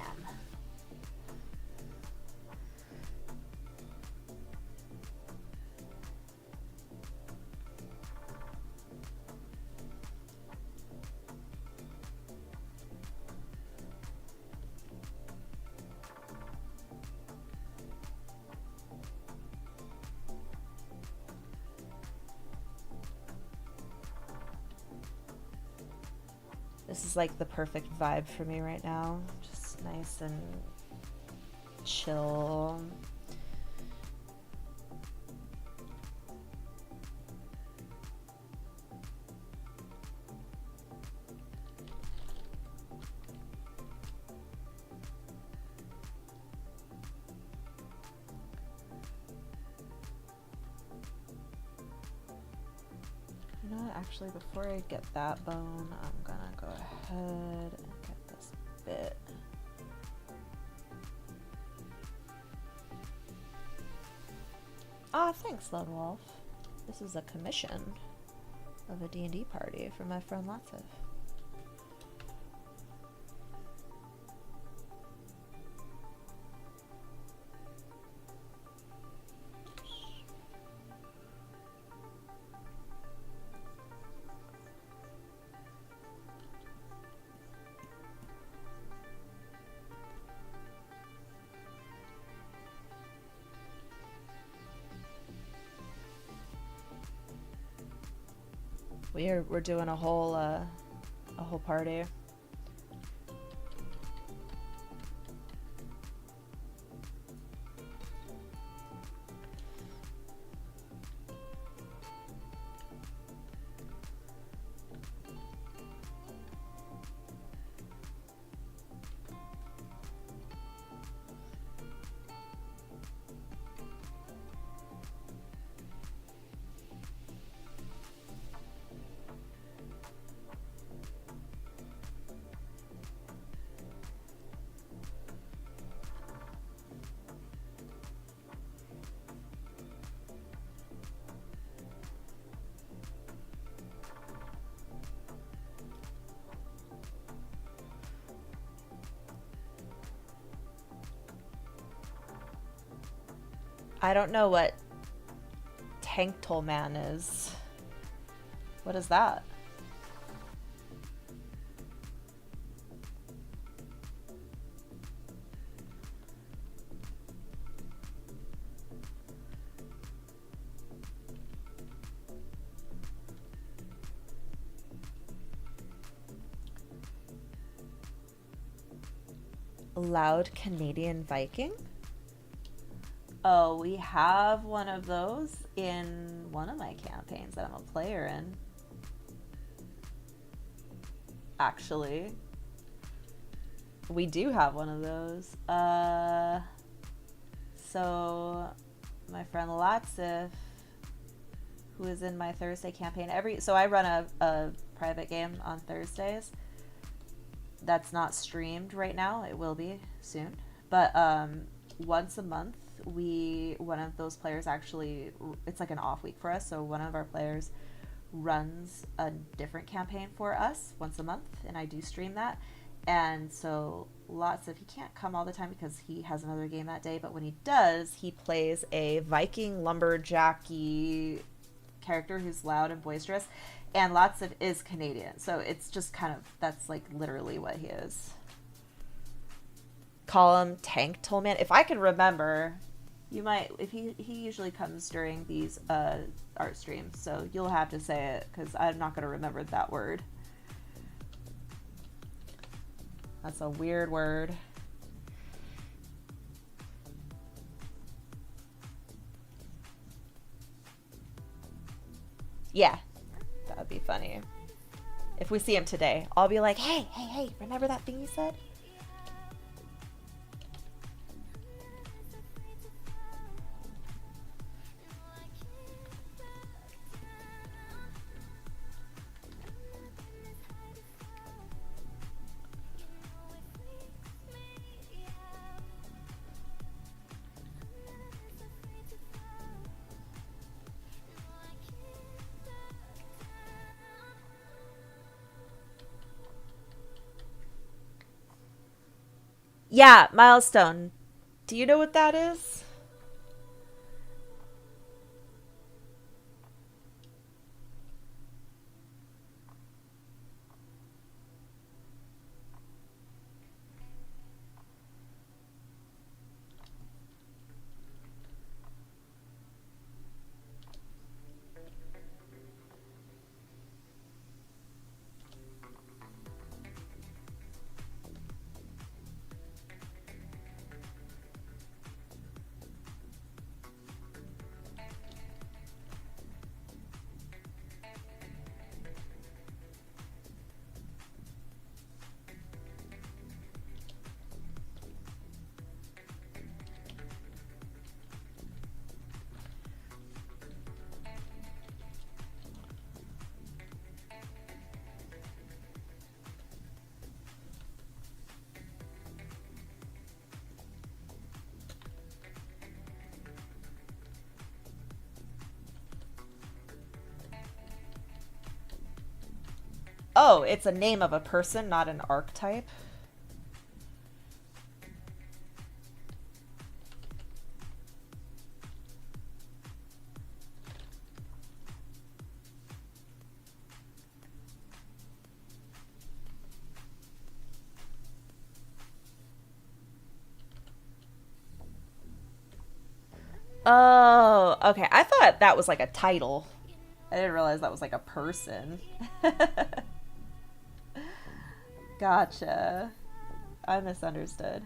This is like the perfect vibe for me right now. Just nice and chill. You know what, actually, before I get that bone, I'm gonna go ahead and get this bit. Ah, thanks, Lone Wolf. This is a commission of a D&D party from my friend Latif. We're doing a whole party. I don't know what Tank Toll Man is. What is that? Loud Canadian Viking? Oh, we have one of those in one of my campaigns that I'm a player in. Actually, we do have one of those. So my friend Latsif, who is in my Thursday campaign, so I run a private game on Thursdays. That's not streamed right now. It will be soon. But once a month, one of those players actually, it's like an off week for us, so one of our players runs a different campaign for us once a month, and I do stream that. And so he can't come all the time because he has another game that day, but when he does, he plays a Viking lumberjacky character who's loud and boisterous, and is Canadian, so it's just kind of, that's like literally what he is. Call him Tank Tollman. If I can remember, you might, if he usually comes during these art streams, so you'll have to say it because I'm not going to remember that word. That's a weird word. Yeah, that would be funny. If we see him today, I'll be like, hey, remember that thing you said? Yeah, milestone. Do you know what that is? Oh, it's a name of a person, not an archetype. Oh, okay. I thought that was like a title. I didn't realize that was like a person. Gotcha. I misunderstood.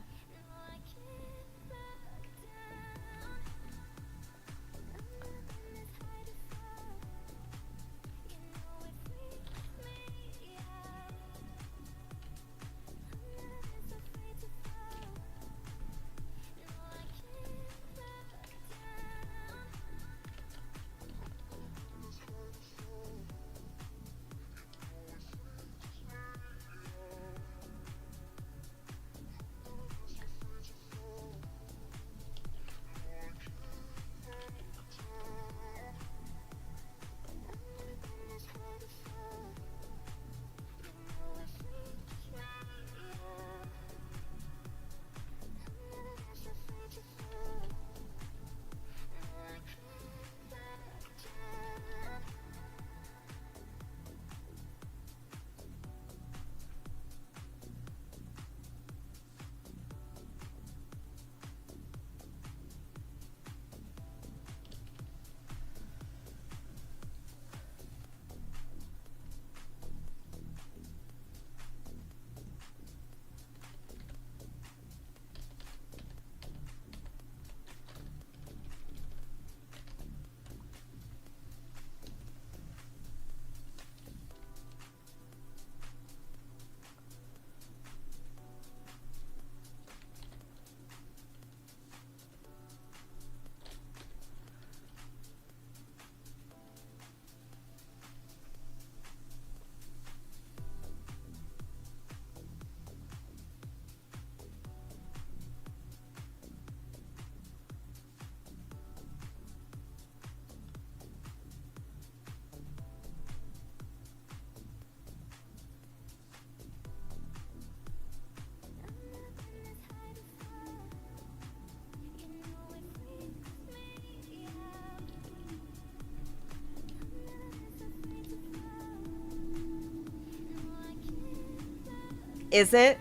Is it?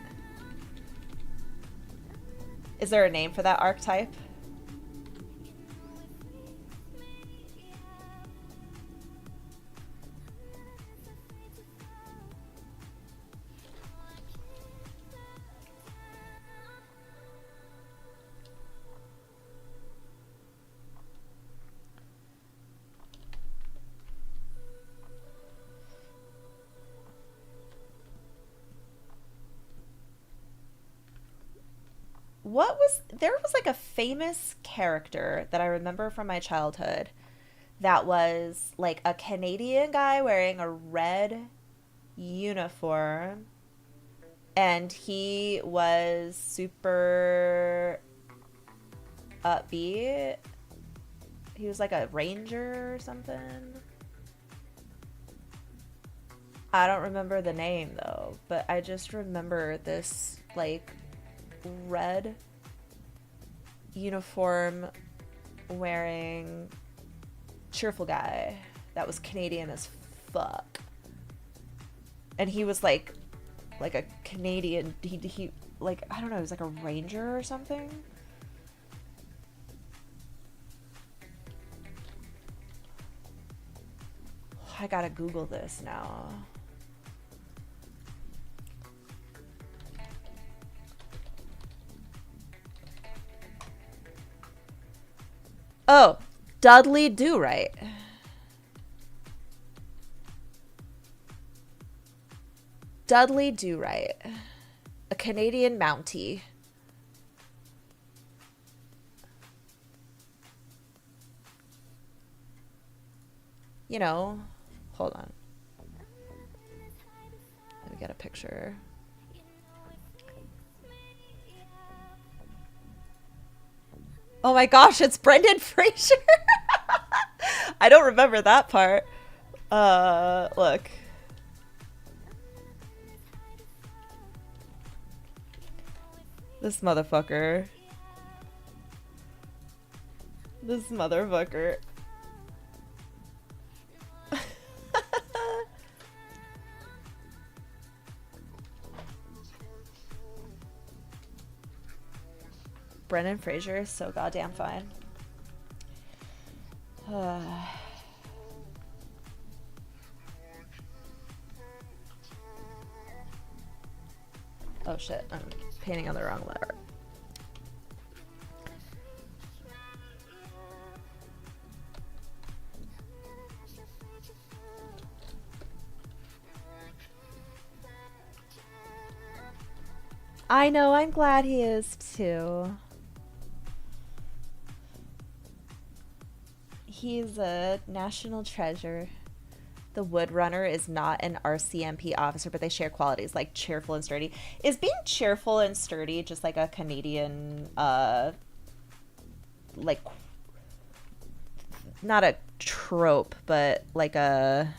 Is there a name for that archetype? There was like a famous character that I remember from my childhood that was like a Canadian guy wearing a red uniform, and he was super upbeat. He was like a ranger or something. I don't remember the name though, but I just remember this like red uniform wearing cheerful guy that was Canadian as fuck. And he was like a Canadian, he like, I don't know, he was like a ranger or something. I gotta Google this now. Oh, Dudley Do-Right. Dudley Do-Right. A Canadian Mountie. You know, hold on. Let me get a picture. Oh my gosh, it's Brendan Fraser. I don't remember that part. Look. This motherfucker. This motherfucker. Brendan Fraser is so goddamn fine. Oh shit, I'm painting on the wrong letter. I know, I'm glad he is too. He's a national treasure. The Woodrunner is not an RCMP officer, but they share qualities like cheerful and sturdy. Is being cheerful and sturdy just like a Canadian, like, not a trope, but like an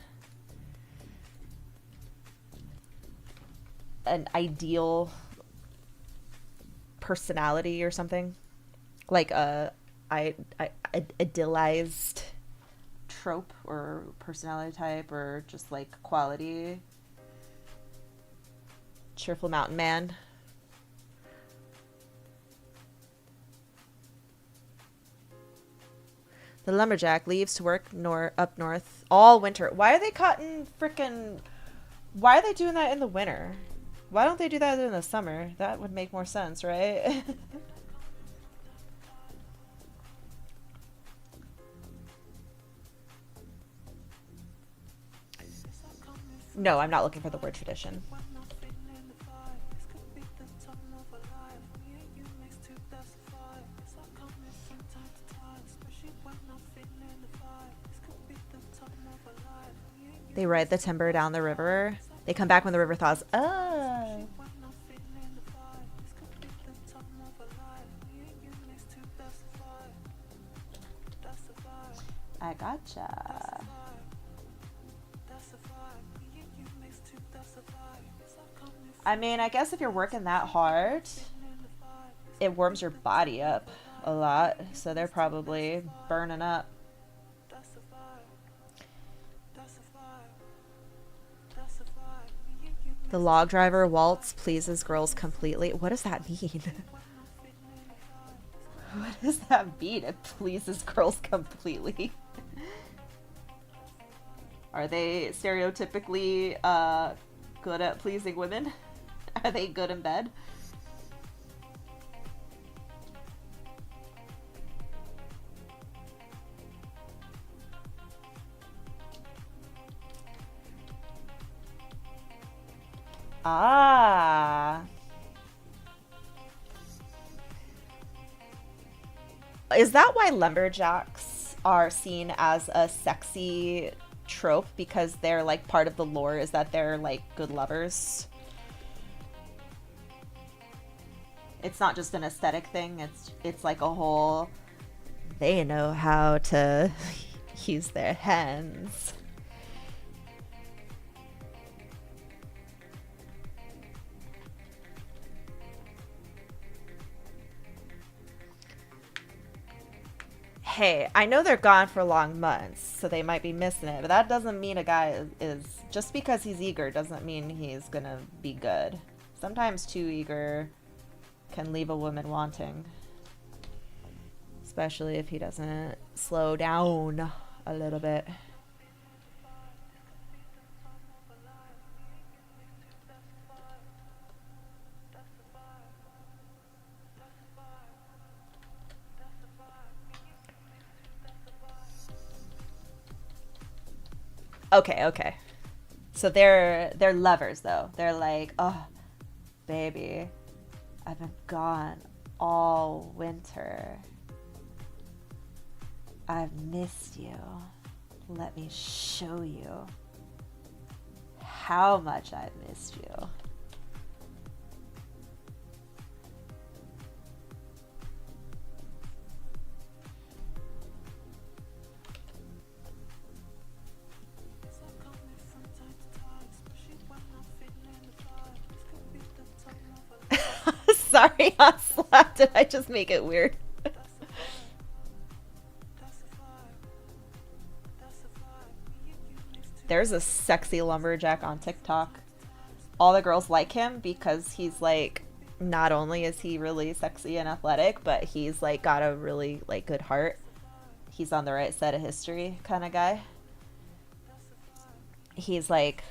ideal personality or something? Like a idealized trope or personality type or just like quality. Cheerful mountain man. The lumberjack leaves to work up north all winter. Why are they cutting frickin'... Why are they doing that in the winter? Why don't they do that in the summer? That would make more sense, right? No, I'm not looking for the word tradition. They ride the timber down the river. They come back when the river thaws. Oh. I gotcha. I mean, I guess if you're working that hard, it warms your body up a lot. So they're probably burning up. The log driver waltz pleases girls completely. What does that mean? What does that mean? It pleases girls completely. Are they stereotypically good at pleasing women? Are they good in bed? Ah. Is that why lumberjacks are seen as a sexy trope? Because they're like part of the lore is that they're like good lovers? It's not just an aesthetic thing. It's like a whole... They know how to use their hands. Hey, I know they're gone for long months, so they might be missing it, but that doesn't mean a guy is just because he's eager doesn't mean he's gonna be good. Sometimes too eager can leave a woman wanting. Especially if he doesn't slow down a little bit. Okay. So they're lovers though. They're like, oh, baby, I've been gone all winter. I've missed you. Let me show you how much I've missed you. Sorry, Onslaught. Did I just make it weird? There's a sexy lumberjack on TikTok. All the girls like him because he's like, not only is he really sexy and athletic, but he's like got a really like good heart. He's on the right side of history kind of guy. He's like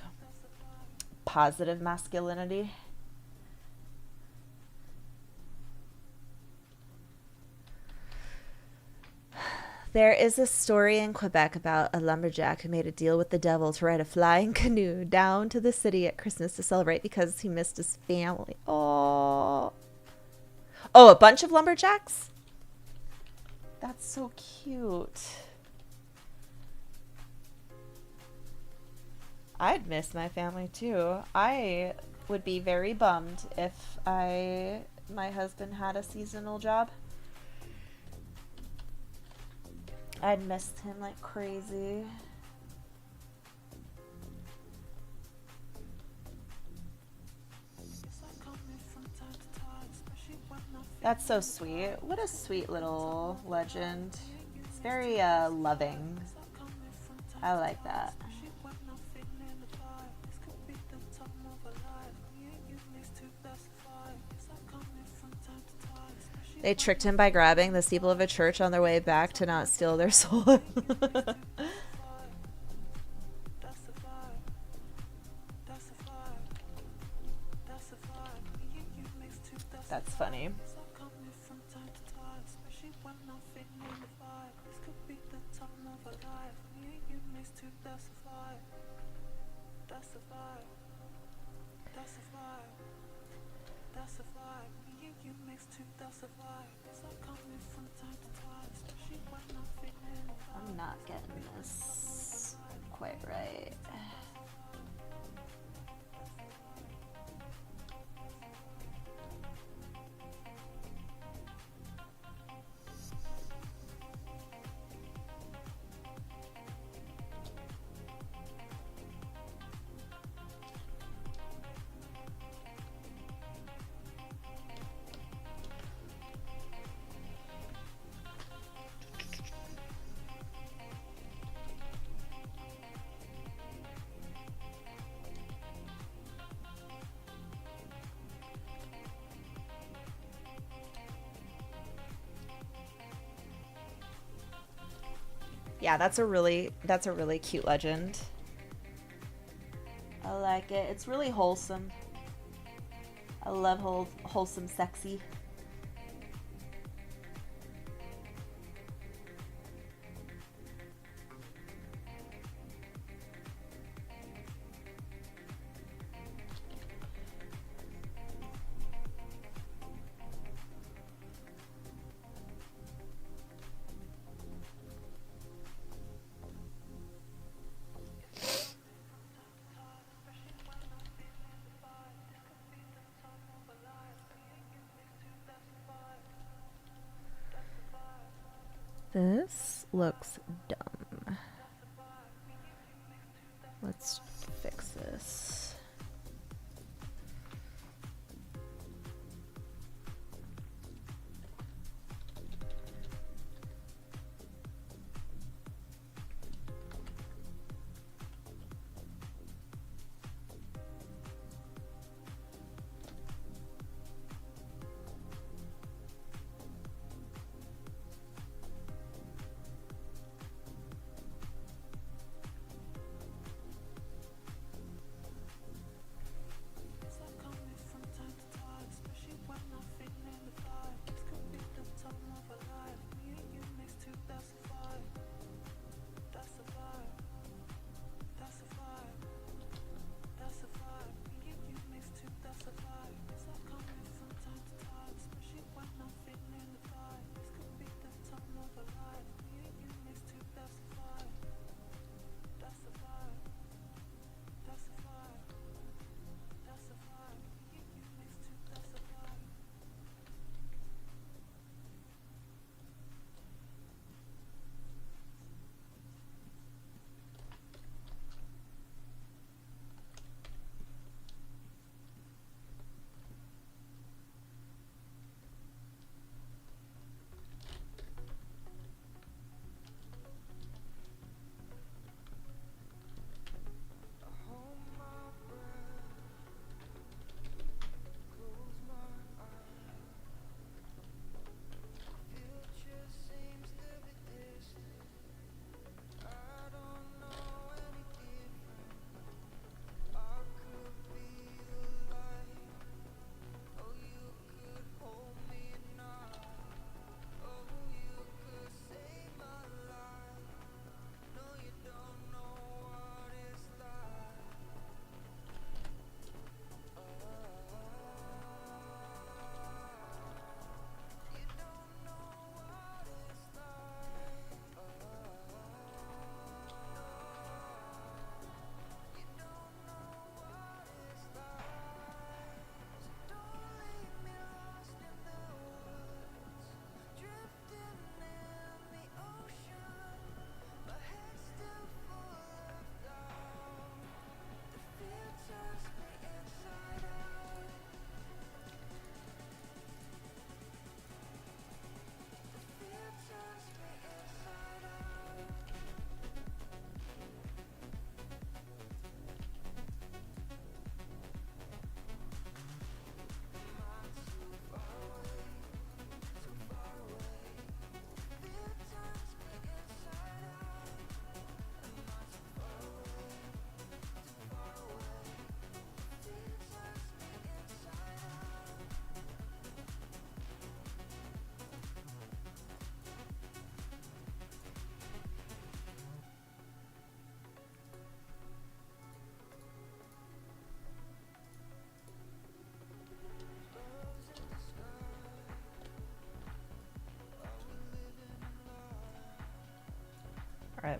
positive masculinity. There is a story in Quebec about a lumberjack who made a deal with the devil to ride a flying canoe down to the city at Christmas to celebrate because he missed his family. Oh. Oh, a bunch of lumberjacks? That's so cute. I'd miss my family too. I would be very bummed if my husband had a seasonal job. I'd miss him like crazy. That's so sweet. What a sweet little legend. It's very loving. I like that. They tricked him by grabbing the steeple of a church on their way back to not steal their soul. That's funny. I'm not getting this quite right. Yeah, that's a really cute legend. I like it. It's really wholesome. I love wholesome sexy. This looks dumb. Let's fix this.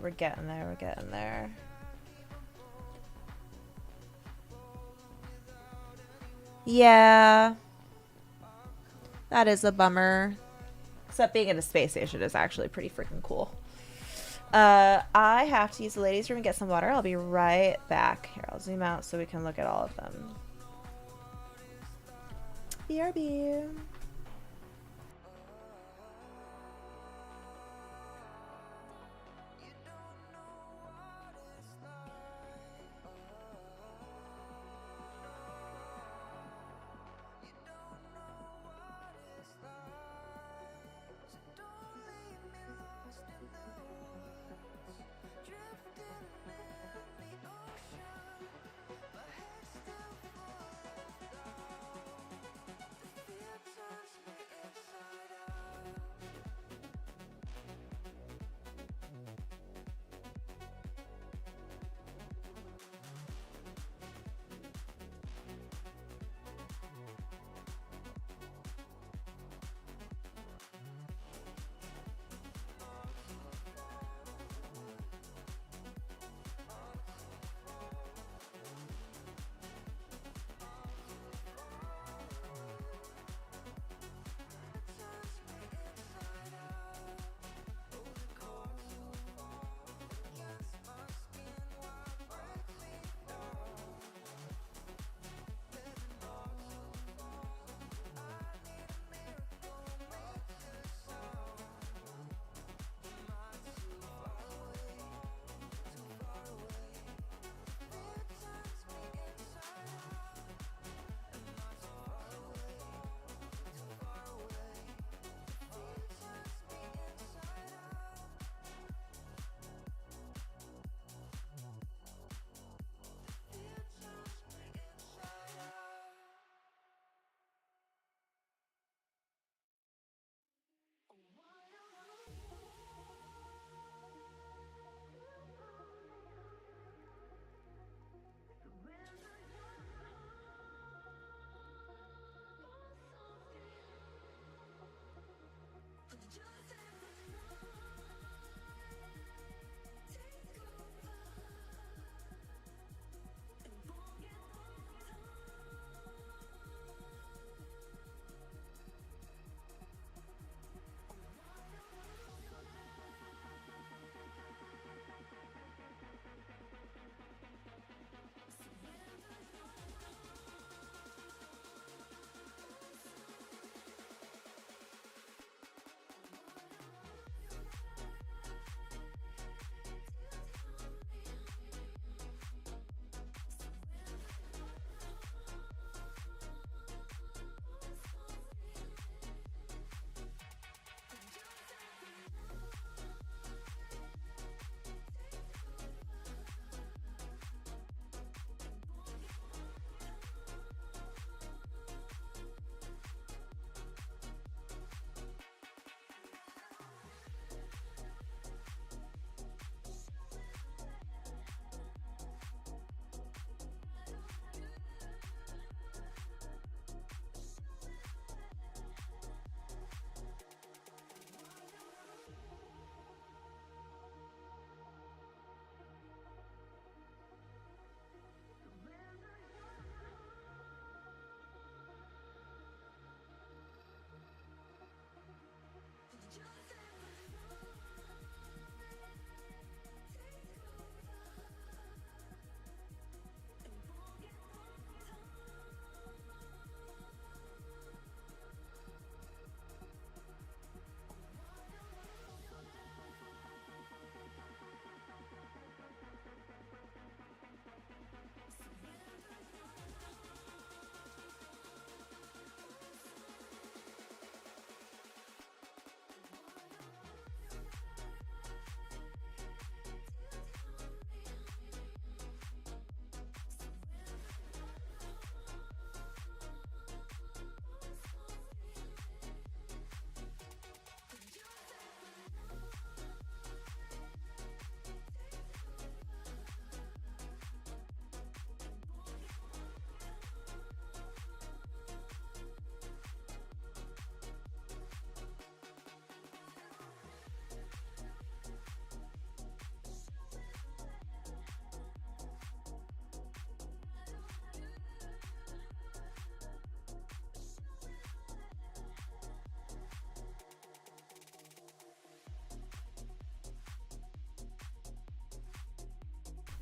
We're getting there. We're getting there. Yeah. That is a bummer. Except being in a space station is actually pretty freaking cool. I have to use the ladies' room and get some water. I'll be right back. Here, I'll zoom out so we can look at all of them. BRB.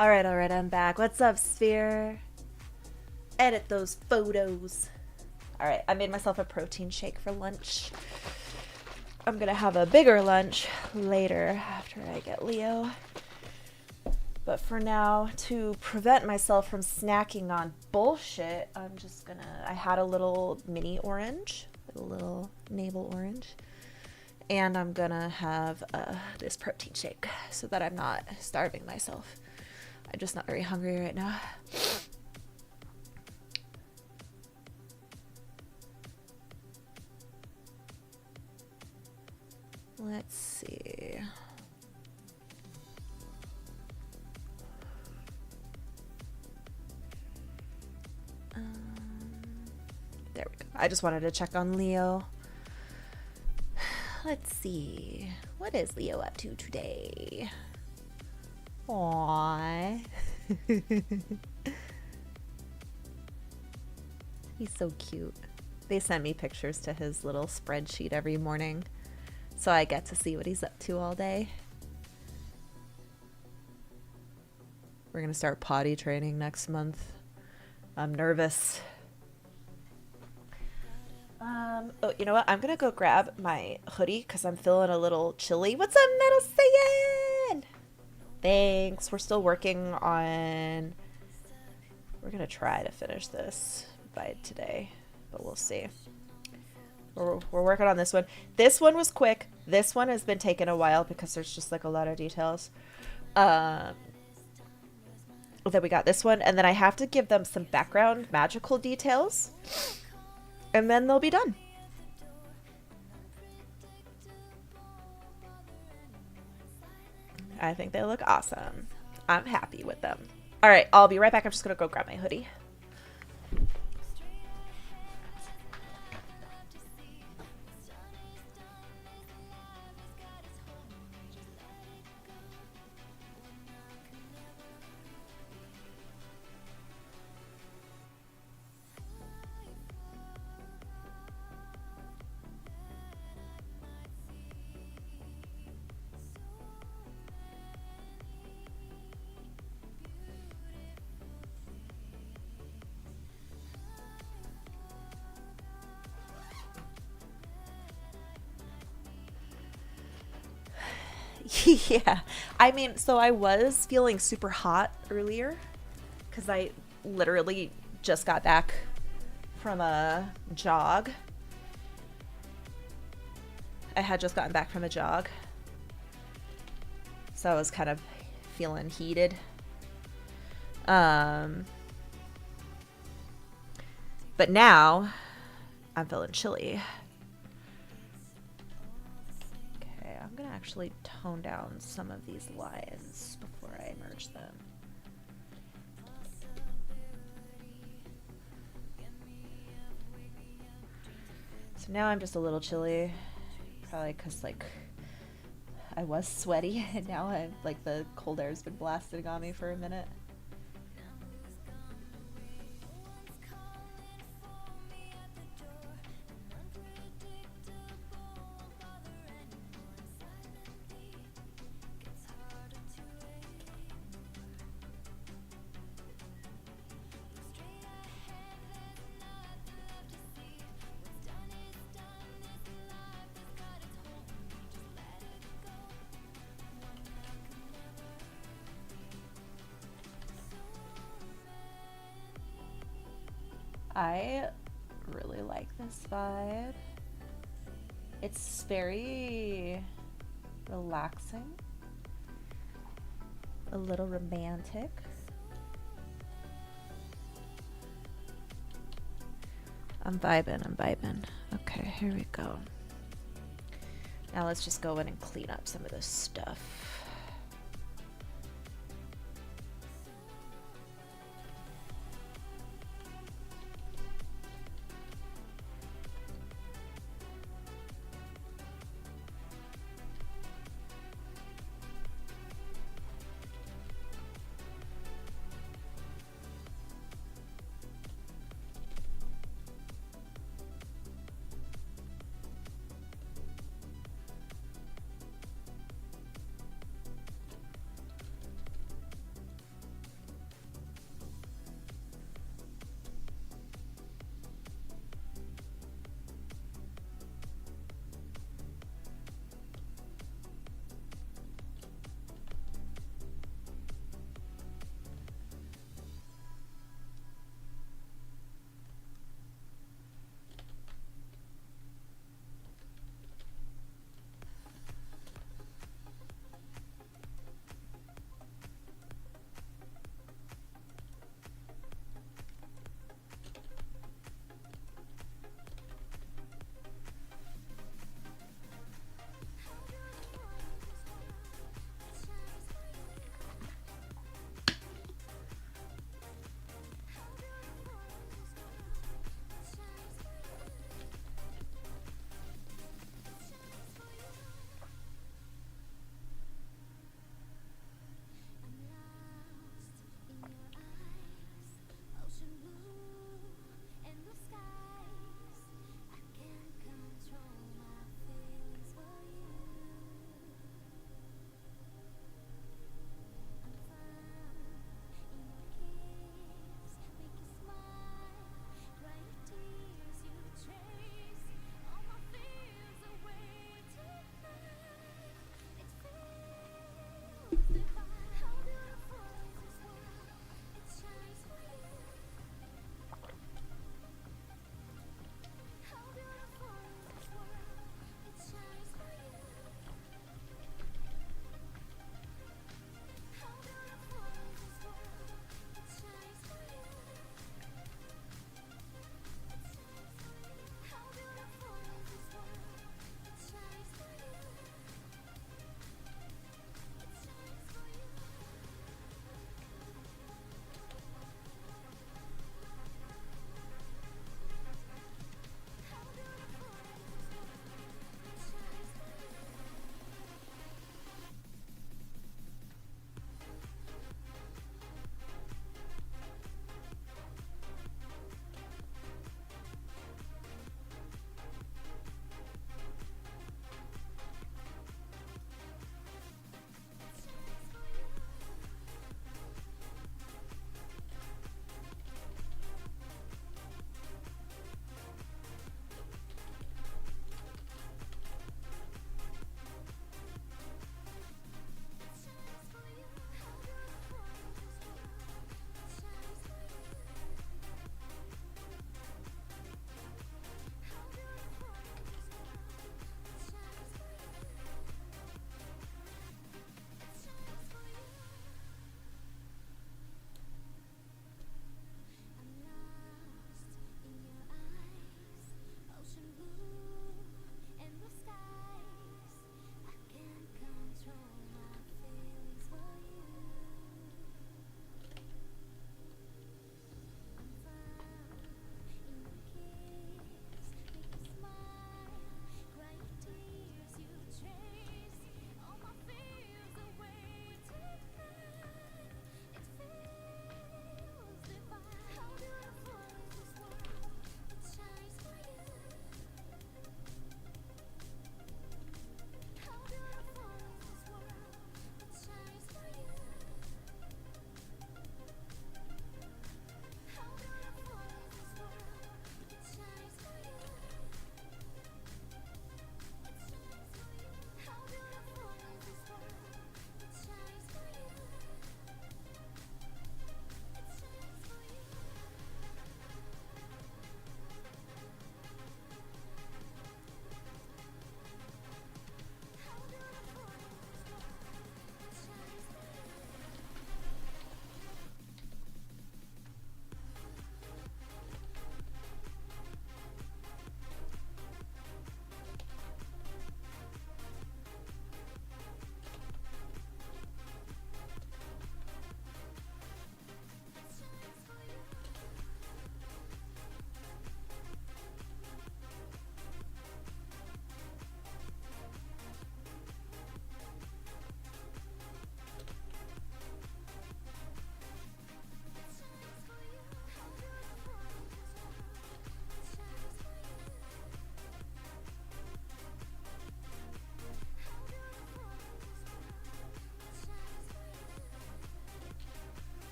All right, I'm back. What's up, Sphere? Edit those photos. All right, I made myself a protein shake for lunch. I'm gonna have a bigger lunch later after I get Leo. But for now, to prevent myself from snacking on bullshit, I'm just gonna... I had a little mini orange, a little navel orange. And I'm gonna have this protein shake so that I'm not starving myself. I'm just not very hungry right now. Let's see. There we go. I just wanted to check on Leo. Let's see. What is Leo up to today? Aww. He's so cute. They send me pictures to his little spreadsheet every morning, so I get to see what he's up to all day. We're gonna start potty training next month. I'm nervous. Oh, you know what? I'm gonna go grab my hoodie because I'm feeling a little chilly. What's up, Metal Saiyan? Thanks. We're still working on... We're gonna try to finish this by today, but we'll see. We're working on this one. This one was quick. This one has been taking a while because there's just like a lot of details. Then we got this one, and then I have to give them some background magical details, and then they'll be done. I think they look awesome. I'm happy with them. All right, I'll be right back. I'm just gonna go grab my hoodie. Yeah, I mean, so I was feeling super hot earlier because I literally just got back from a jog. I had just gotten back from a jog, so I was kind of feeling heated. But now I'm feeling chilly. I'm gonna actually tone down some of these lines before I merge them. So now I'm just a little chilly, probably because like I was sweaty and now I'm like the cold air's been blasting on me for a minute. I really like this vibe. It's very relaxing, a little romantic. I'm vibing, I'm vibing. Okay, here we go. Now let's just go in and clean up some of this stuff.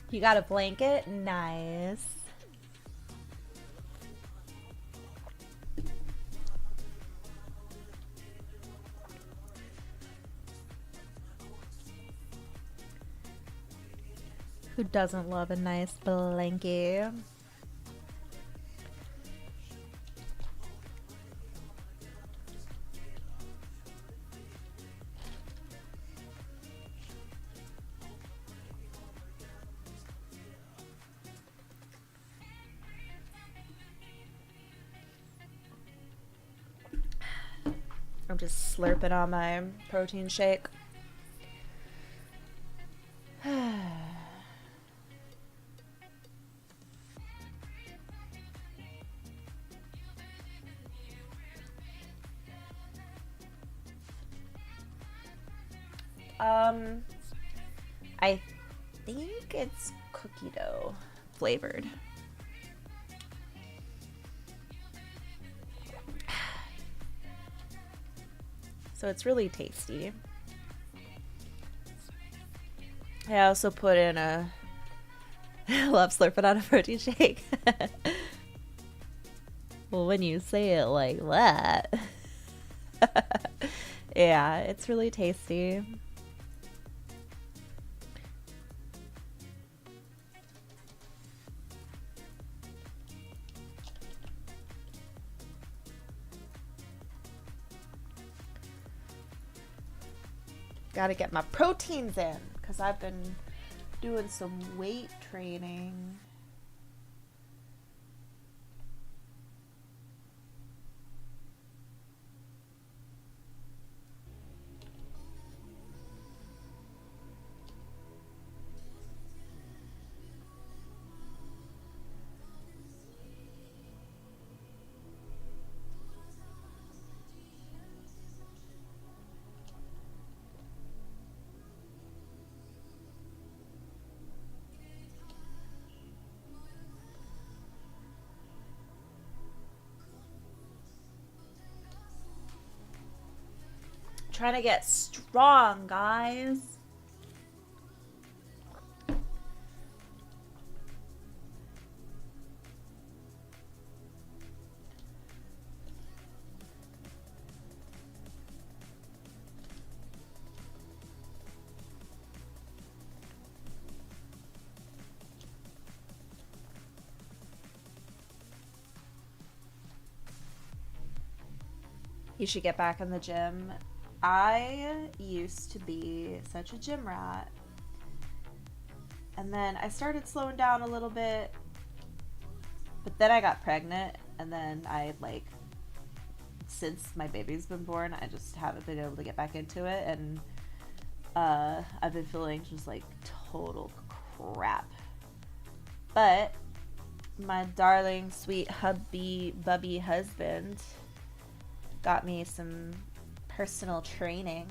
You got a blanket? Nice. Who doesn't love a nice blanket? I'm just slurping on my protein shake. I think it's cookie dough flavored. So it's really tasty. I also put in a love slurping on a protein shake. Well, when you say it like that. Yeah, it's really tasty. Gotta get my proteins in because I've been doing some weight training. Trying to get strong, guys. You should get back in the gym. I used to be such a gym rat. And then I started slowing down a little bit. But then I got pregnant. And then since my baby's been born, I just haven't been able to get back into it. And I've been feeling just like total crap. But my darling, sweet bubby husband got me some personal training.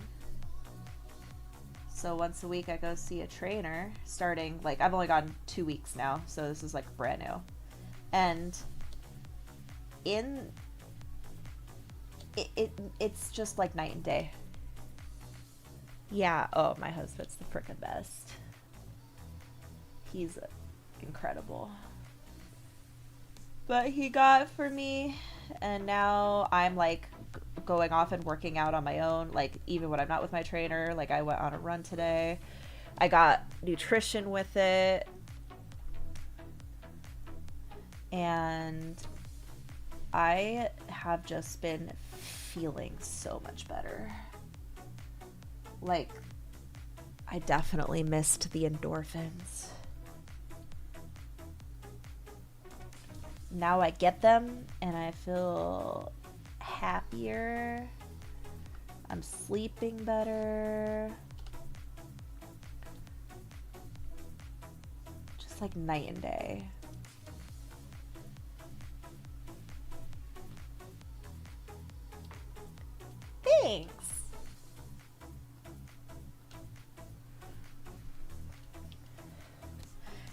So once a week I go see a trainer starting, I've only gone 2 weeks now, so this is brand new. And it's just like night and day. Yeah, oh, my husband's the frickin' best. He's incredible. But he got for me, and now I'm going off and working out on my own, even when I'm not with my trainer. I went on a run today. I got nutrition with it, and I have just been feeling so much better. I definitely missed the endorphins. Now I get them and I feel happier. I'm sleeping better. Just like night and day. Thanks.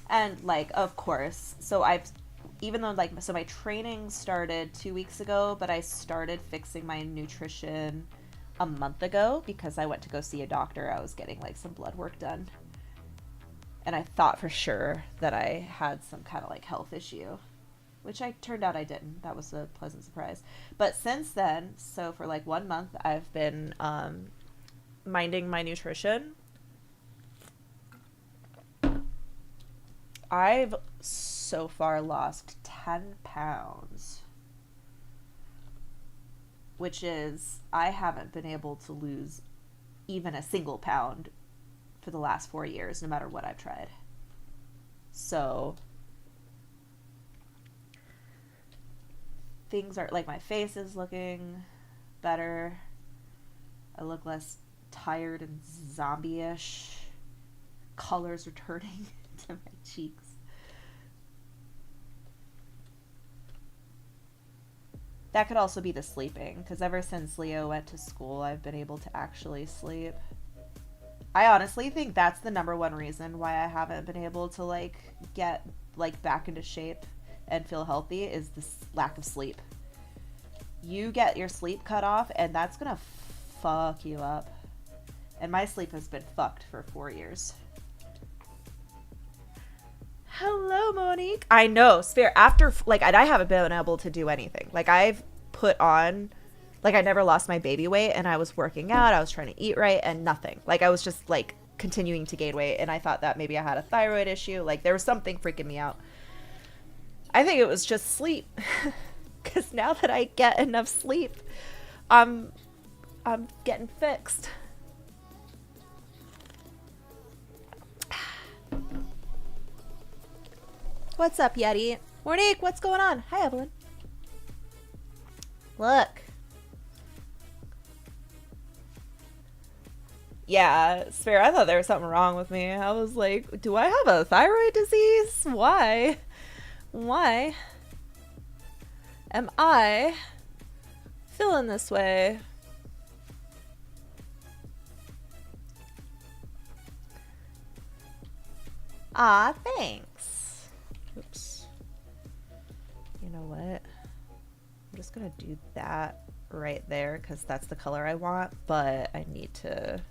And of course, so even though so my training started 2 weeks ago, but I started fixing my nutrition a month ago because I went to go see a doctor. I was getting some blood work done. And I thought for sure that I had some kind of like health issue, which I turned out I didn't. That was a pleasant surprise. But since then, so for like 1 month, I've been minding my nutrition. I've so far lost 10 pounds, which is, I haven't been able to lose even a single pound for the last 4 years, no matter what I've tried. So things are like, my face is looking better. I look less tired and zombie-ish. Colors returning to my cheeks. That could also be the sleeping, because ever since Leo went to school, I've been able to actually sleep. I honestly think that's the number one reason why I haven't been able to like get like back into shape and feel healthy, is this lack of sleep. You get your sleep cut off and that's gonna fuck you up. And my sleep has been fucked for 4 years. Hello, Monique. I know, Sphere, after, like, and I haven't been able to do anything. Like, I've put on, like, I never lost my baby weight, and I was working out, I was trying to eat right, and nothing. Like, I was just, like, continuing to gain weight, and I thought that maybe I had a thyroid issue. Like, there was something freaking me out. I think it was just sleep. Because now that I get enough sleep, I'm getting fixed. What's up, Yeti? Monique, what's going on? Hi, Evelyn. Look. Yeah, Sphere, I thought there was something wrong with me. I was like, do I have a thyroid disease? Why? Why am I feeling this way? Ah, thanks. Oops. You know what? I'm just gonna do that right there because that's the color I want, but I need to...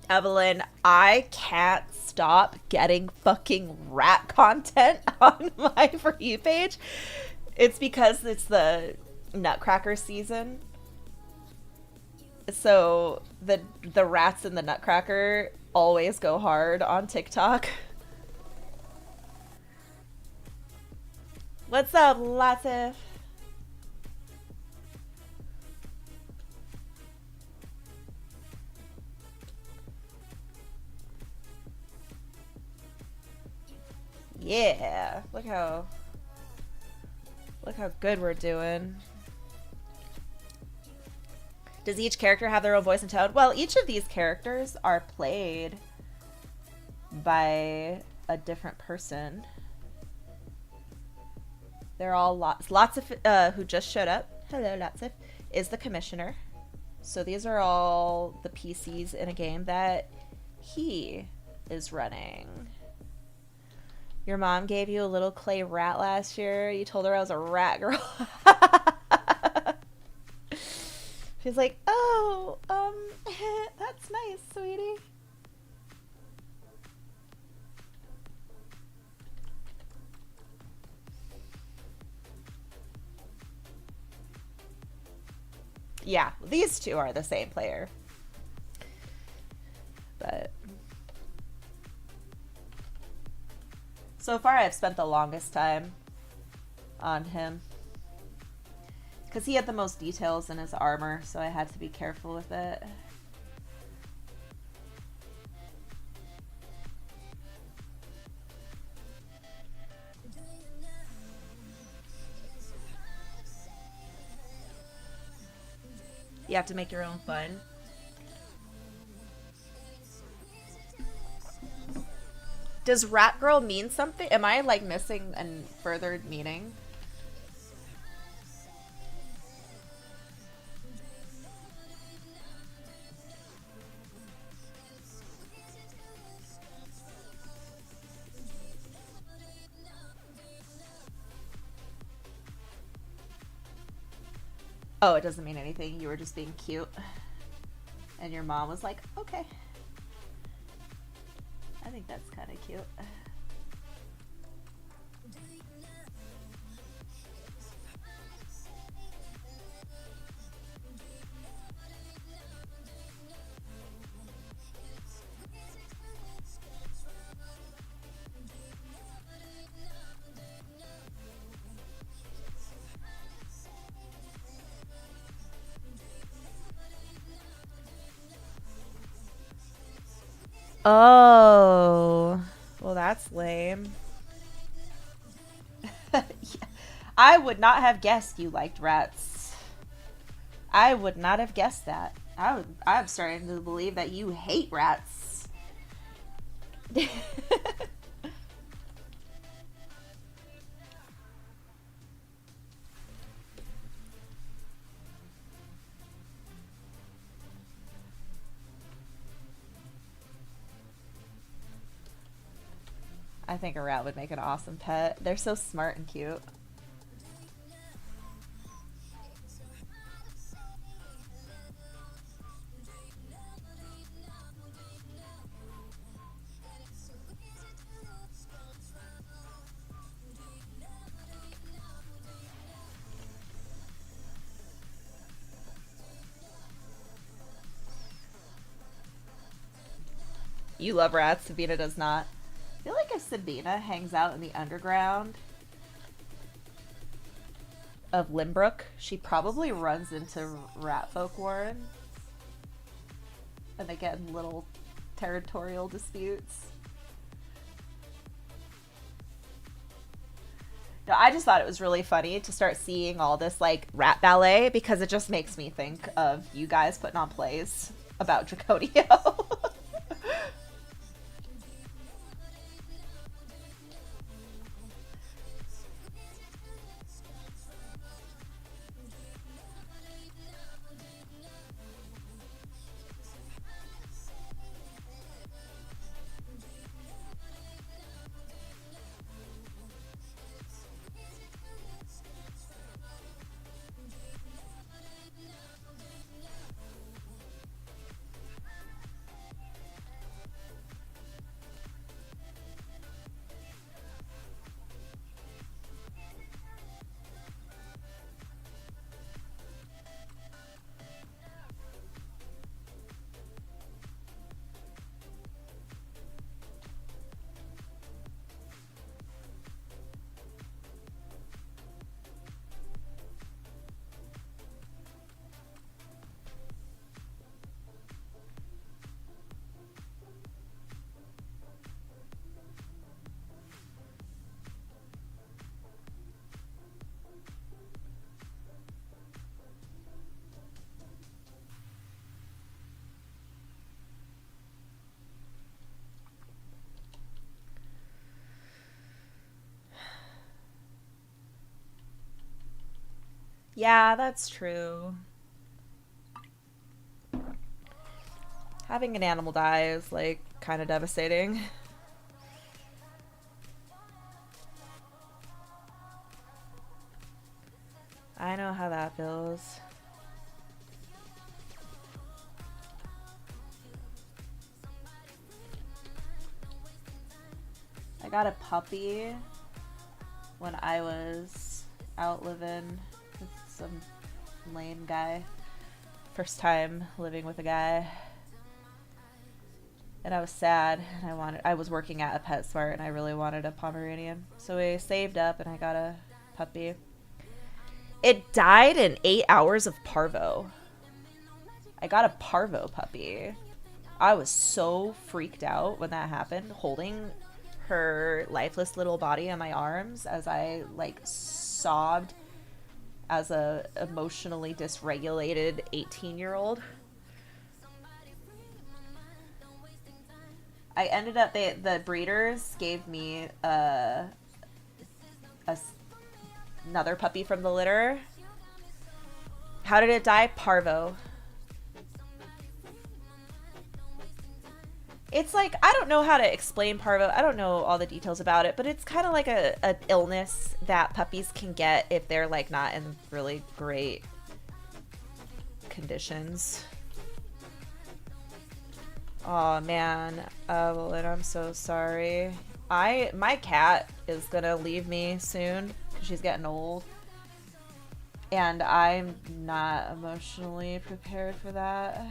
Evelyn, I can't stop getting fucking rat content on my For You page. It's because it's the Nutcracker season. So the rats in the Nutcracker always go hard on TikTok. What's up, Latif? Yeah, look how good we're doing. Does each character have their own voice and tone? Well, each of these characters are played by a different person. They're all lots of who just showed up. Hello, Latif is the commissioner. So these are all the PCs in a game that he is running. Your mom gave you a little clay rat last year. You told her I was a rat girl. She's like, oh, that's nice, sweetie. Yeah, these two are the same player. But so far I've spent the longest time on him. Because he had the most details in his armor, so I had to be careful with it. You have to make your own fun. Does rat girl mean something? Am I like missing a further meaning? Oh, it doesn't mean anything. You were just being cute. And your mom was like, okay. I think that's kind of cute. Oh, well, that's lame. Yeah. I would not have guessed you liked rats. I would not have guessed that. I'm starting to believe that you hate rats. I think a rat would make an awesome pet. They're so smart and cute. You love rats. Sabina does not. I feel like if Sabina hangs out in the underground of Limbrook, she probably runs into rat folk warren. And they get in little territorial disputes. No, I just thought it was really funny to start seeing all this like rat ballet because it just makes me think of you guys putting on plays about Dracodio. Yeah, that's true. Having an animal die is like kind of devastating. I know how that feels. I got a puppy when I was out living with some lame guy. First time living with a guy. And I was sad and I was working at a PetSmart and I really wanted a Pomeranian. So we saved up and I got a puppy. It died in 8 hours of parvo. I got a parvo puppy. I was so freaked out when that happened, holding her lifeless little body in my arms as I like sobbed as a emotionally dysregulated 18-year-old. I ended up the breeders gave me a another puppy from the litter. How did it die? Parvo. It's like, I don't know how to explain parvo. I don't know all the details about it, but it's kind of like a illness that puppies can get if they're like not in really great conditions. Oh man, Evelyn, I'm so sorry. My cat is gonna leave me soon because she's getting old, and I'm not emotionally prepared for that.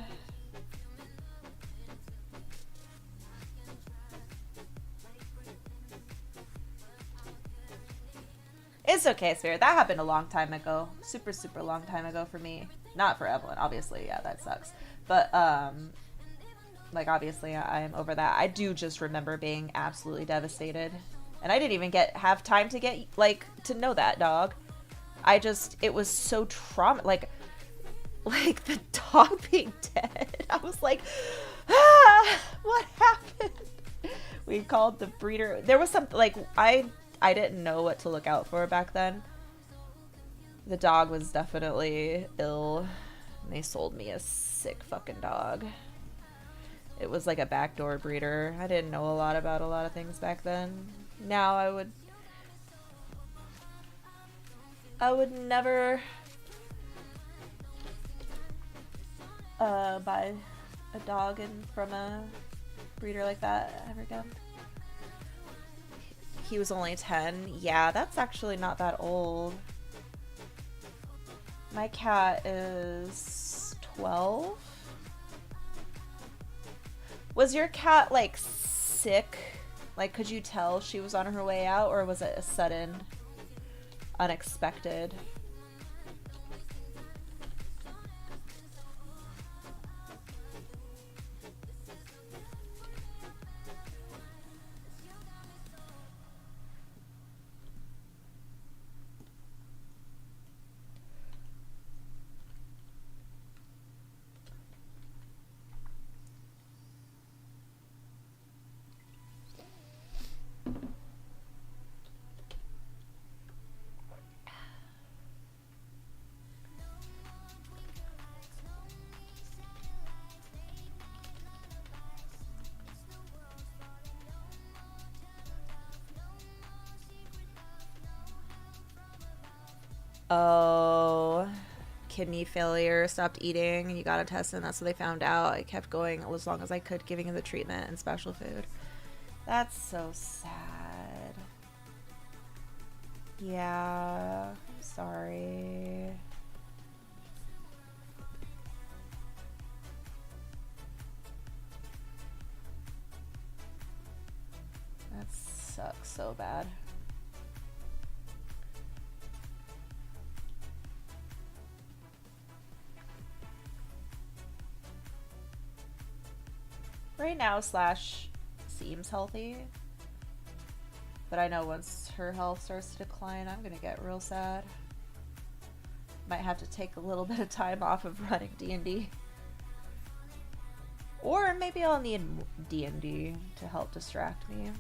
It's okay, Spirit. That happened a long time ago. Super, super long time ago for me. Not for Evelyn, obviously. Yeah, that sucks. But, like, obviously, I'm over that. I do just remember being absolutely devastated. And I didn't even have time to get, like, to know that dog. It was so like the dog being dead. I was like, what happened? We called the breeder. There was something, like, I didn't know what to look out for back then. The dog was definitely ill. They sold me a sick fucking dog. It was like a backdoor breeder. I didn't know a lot about a lot of things back then. Now I would never buy a dog from a breeder like that ever again. He was only 10. Yeah, that's actually not that old. My cat is 12. Was your cat, like, sick? Like, could you tell she was on her way out, or was it a sudden, unexpected? Oh, kidney failure, stopped eating, you got a test, and that's what they found out. I kept going as long as I could, giving him the treatment and special food. That's so sad. Yeah, I'm sorry. That sucks so bad. Right now, Slash seems healthy, but I know once her health starts to decline, I'm gonna get real sad. Might have to take a little bit of time off of running D&D. Or maybe I'll need D&D to help distract me.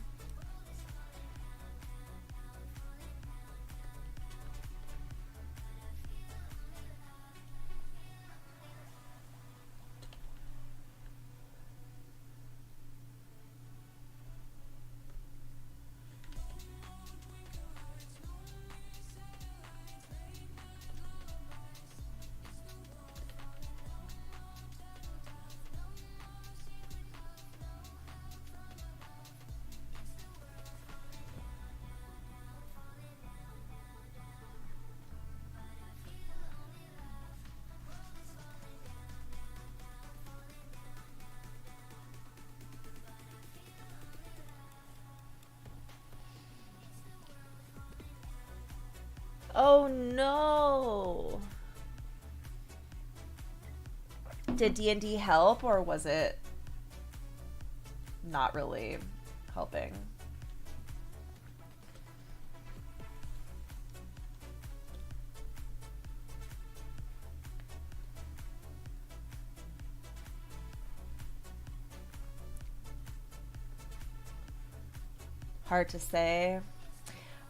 Oh no! Did D&D help, or was it not really helping? Hard to say.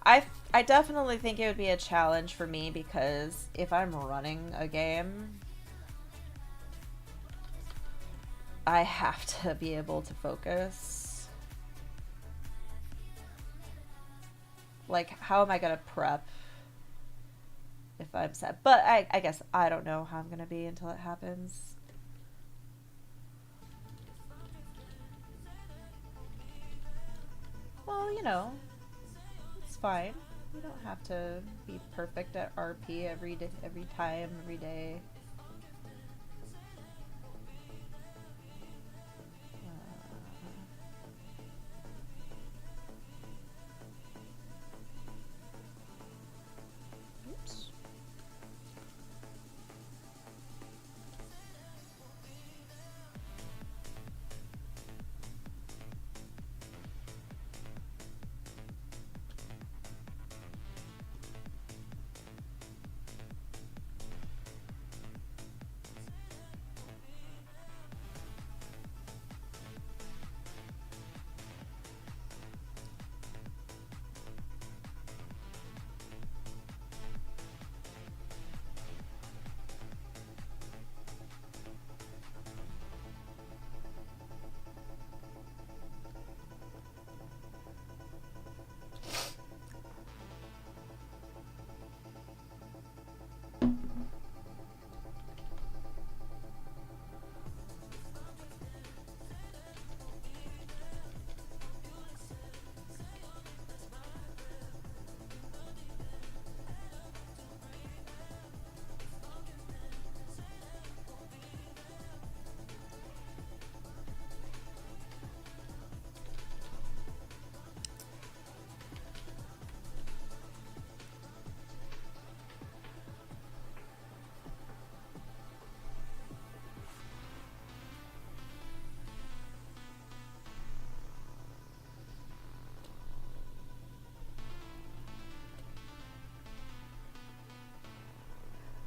I definitely think it would be a challenge for me because if I'm running a game, I have to be able to focus. Like, how am I gonna prep if I'm sad? But I guess I don't know how I'm gonna be until it happens. Well, you know, it's fine. You don't have to be perfect at RP every day, every time, every day. Oops.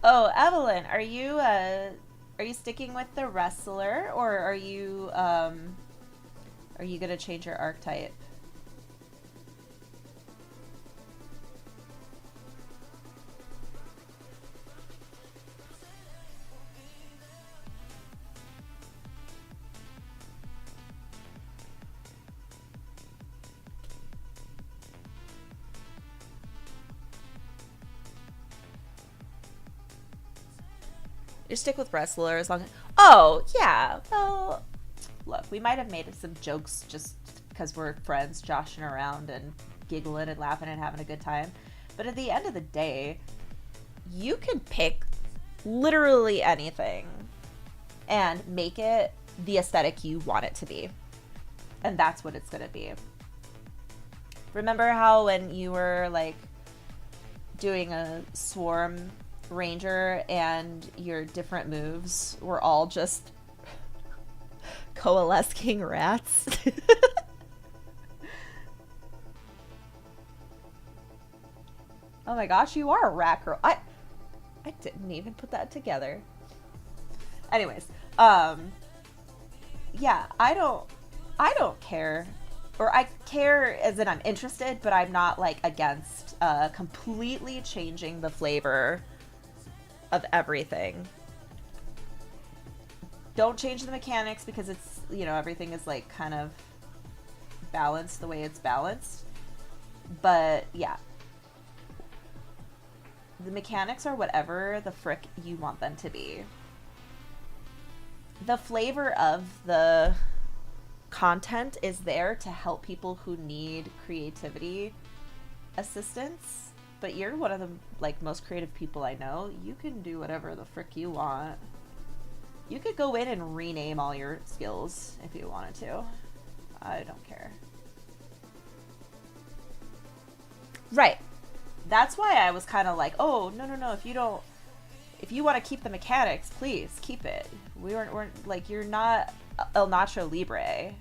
Oh, Evelyn, are you sticking with the wrestler or are you gonna change your archetype? You stick with wrestler as long as. Oh, yeah. Well, look, we might have made some jokes just because we're friends, joshing around and giggling and laughing and having a good time. But at the end of the day, you can pick literally anything and make it the aesthetic you want it to be. And that's what it's going to be. Remember how when you were like doing a swarm ranger and your different moves were all just coalescing rats? Oh my gosh, you are a rat girl. I didn't even put that together. Anyways, yeah, I don't care. Or I care as in I'm interested, but I'm not like against completely changing the flavor of everything. Don't change the mechanics because it's, you know, everything is like kind of balanced the way it's balanced. But yeah, the mechanics are whatever the frick you want them to be. The flavor of the content is there to help people who need creativity assistance, but you're one of the like most creative people I know. You can do whatever the frick you want. You could go in and rename all your skills if you wanted to. I don't care. Right. That's why I was kind of like, oh, no, if you want to keep the mechanics, please keep it. We're like, you're not El Nacho Libre.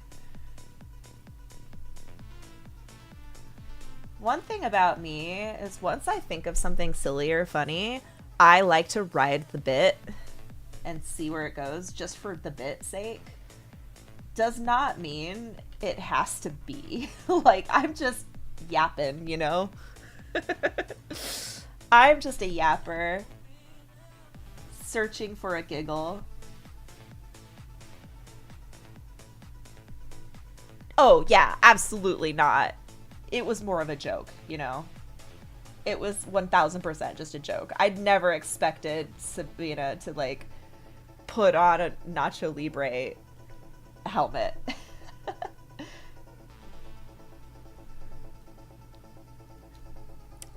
One thing about me is once I think of something silly or funny, I like to ride the bit and see where it goes just for the bit's sake. Does not mean it has to be. Like, I'm just yapping, you know? I'm just a yapper searching for a giggle. Oh, yeah, absolutely not. It was more of a joke, you know? It was 1000% just a joke. I'd never expected Sabina to, like, put on a Nacho Libre helmet.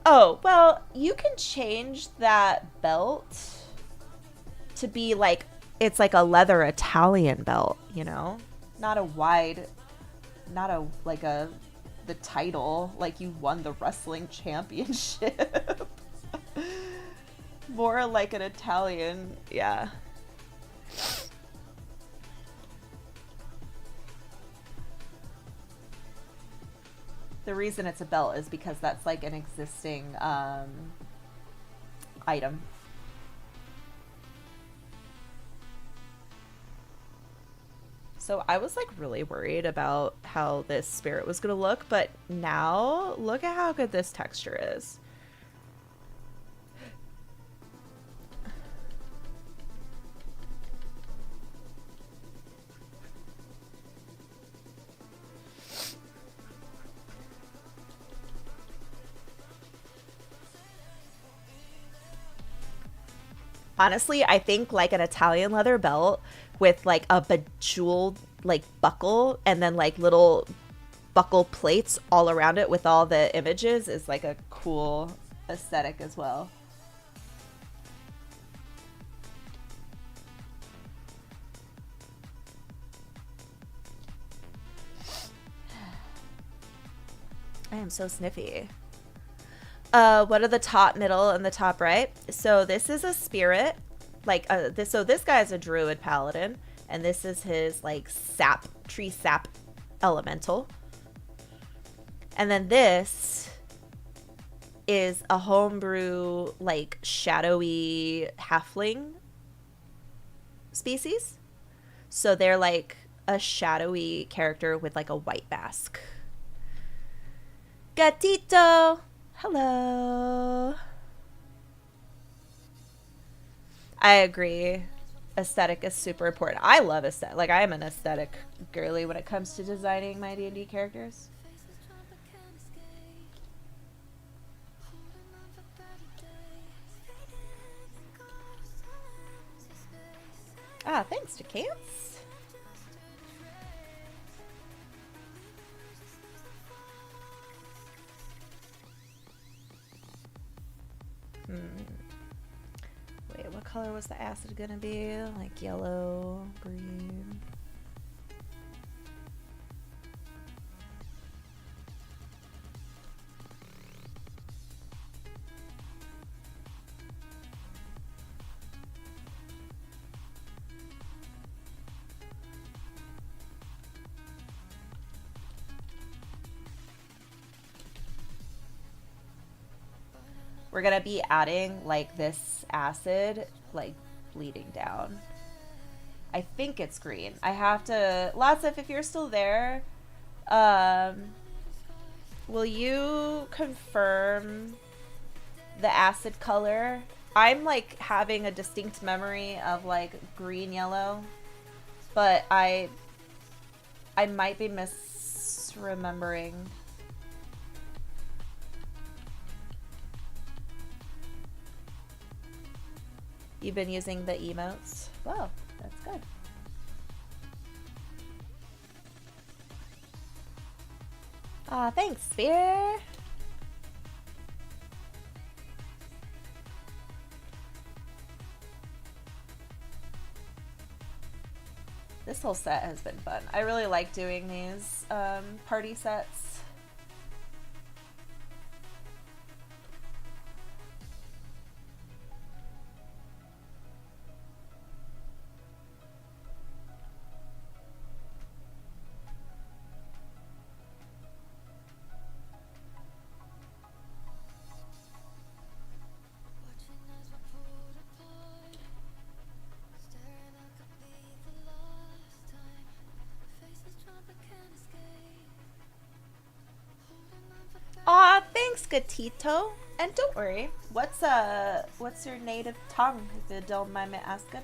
Oh, well, you can change that belt to be like, it's like a leather Italian belt, you know? Not a wide, not a, like a, the title, like you won the wrestling championship. More like an Italian, yeah. The reason it's a belt is because that's like an existing item. So I was like really worried about how this spirit was going to look, but now look at how good this texture is. Honestly, I think like an Italian leather belt with like a bejeweled like buckle and then like little buckle plates all around it with all the images is like a cool aesthetic as well. I am so sniffy. What are the top, middle, and the top right? So this is a spirit, like this. So this guy is a druid paladin, and this is his like sap tree sap elemental, and then this is a homebrew like shadowy halfling species. So they're like a shadowy character with like a white mask. Gatito! Hello. I agree. Aesthetic is super important. I love aesthetic. Like, I am an aesthetic girly when it comes to designing my D&D characters. Ah, thanks to Cance. Wait, what color was the acid gonna be? Like yellow, green. We're gonna be adding like this acid like bleeding down. I think it's green. I have to, Latsif, if you're still there, um will you confirm the acid color? I'm like having a distinct memory of like green yellow, but I might be misremembering. You've been using the emotes? Wow, that's good. Ah, thanks, Sphere. This whole set has been fun. I really like doing these party sets. Gatito. And don't worry, what's your native tongue, if you don't mind me asking?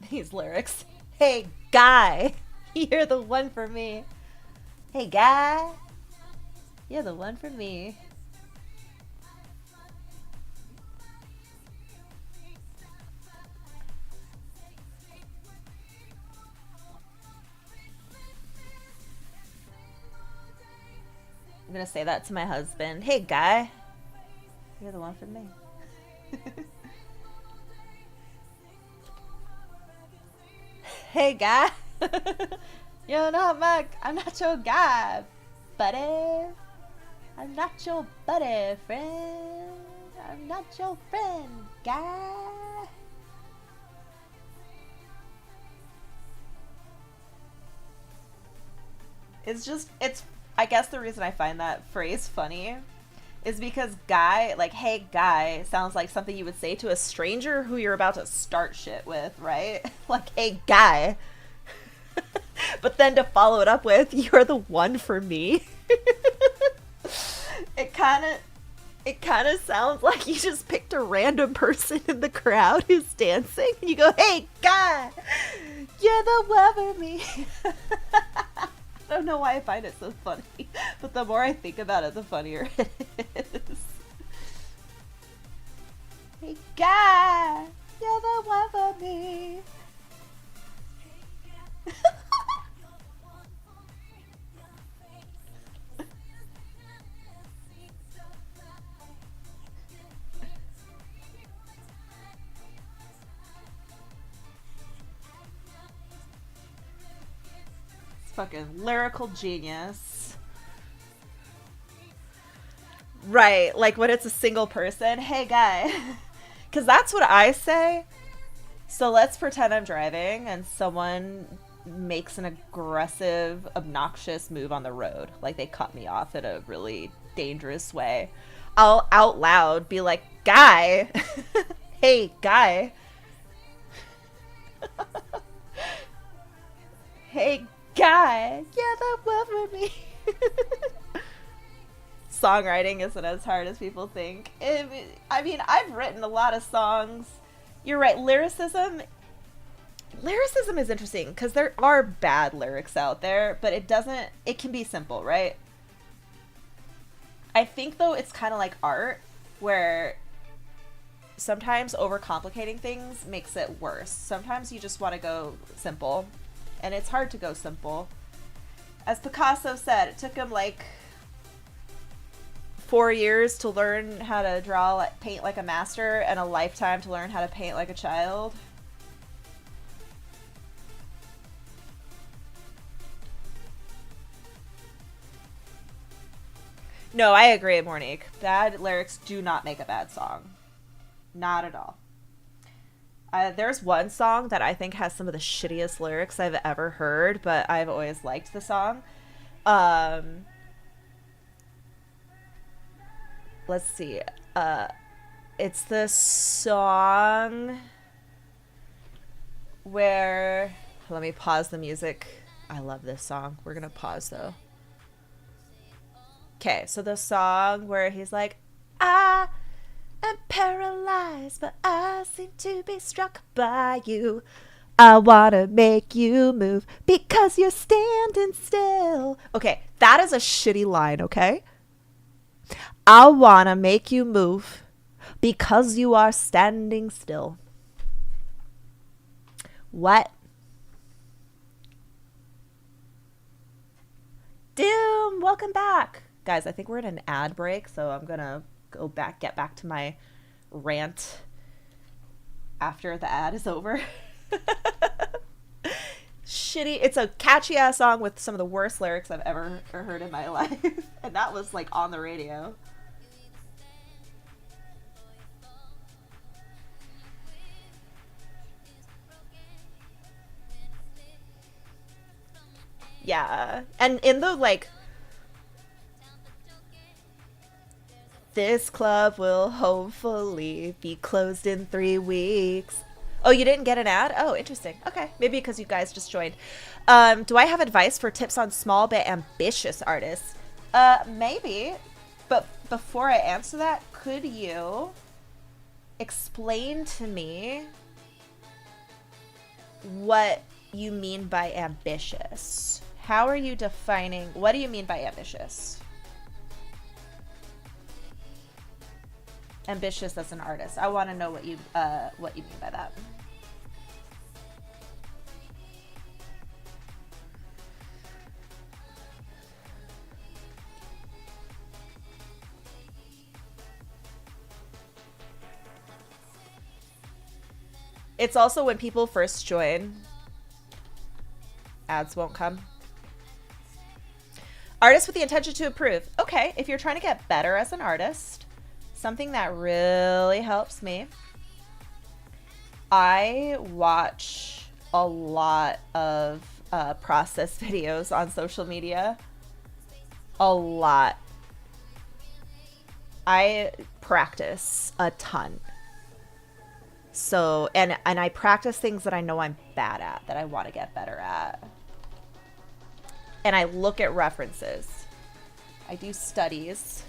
These lyrics. Hey, guy, you're the one for me. Hey, guy, you're the one for me. I'm gonna say that to my husband. Hey, guy, you're the one for me. Hey, guy. I'm not your guy, buddy. I'm not your buddy, friend. I'm not your friend, guy. I guess the reason I find that phrase funny is because guy, like, hey, guy, sounds like something you would say to a stranger who you're about to start shit with, right? Like, hey, guy. But then to follow it up with, you're the one for me. it kind of it kind of sounds like you just picked a random person in the crowd who's dancing and you go, hey, guy, you're the one for me. I don't know why I find it so funny, but the more I think about it, the funnier it is. Hey, guy, you're the one for me. Fucking lyrical genius. Right, like when it's a single person, hey guy. Because that's what I say. So let's pretend I'm driving and someone makes an aggressive, obnoxious move on the road. Like they cut me off in a really dangerous way. I'll out loud be like, guy. Hey, guy. Hey, guy. Yeah, that one for me. Songwriting isn't as hard as people think. I mean, I've written a lot of songs. You're right. Lyricism is interesting because there are bad lyrics out there, but it can be simple, right? I think, though, it's kind of like art, where sometimes overcomplicating things makes it worse. Sometimes you just want to go simple, and it's hard to go simple. As Picasso said, it took him like 4 years to learn how to paint like a master, and a lifetime to learn how to paint like a child. No, I agree, Monique. Bad lyrics do not make a bad song. Not at all. There's one song that I think has some of the shittiest lyrics I've ever heard, but I've always liked the song. Let's see. It's the song where, let me pause the music. I love this song. We're gonna pause though. Okay, so the song where he's like, I am paralyzed, but I seem to be struck by you. I wanna make you move because you're standing still. Okay, that is a shitty line, okay? I wanna make you move because you are standing still. What? Doom, welcome back. Guys, I think we're in an ad break, so I'm gonna get back to my rant after the ad is over. Shitty. It's a catchy ass song with some of the worst lyrics I've ever heard in my life. And that was like on the radio. Yeah. And in the like, this club will hopefully be closed in 3 weeks. Oh, you didn't get an ad? Oh, interesting. Okay. Maybe because you guys just joined. Do I have advice for tips on small but ambitious artists? Maybe. But before I answer that, could you explain to me what you mean by ambitious? How are you defining, what do you mean by ambitious? Ambitious as an artist. I want to know what you mean by that. It's also when people first join, ads won't come. Artists with the intention to improve. Okay, if you're trying to get better as an artist, something that really helps me, I watch a lot of process videos on social media. A lot. I practice a ton. So, and I practice things that I know I'm bad at, that I want to get better at. And I look at references. I do studies.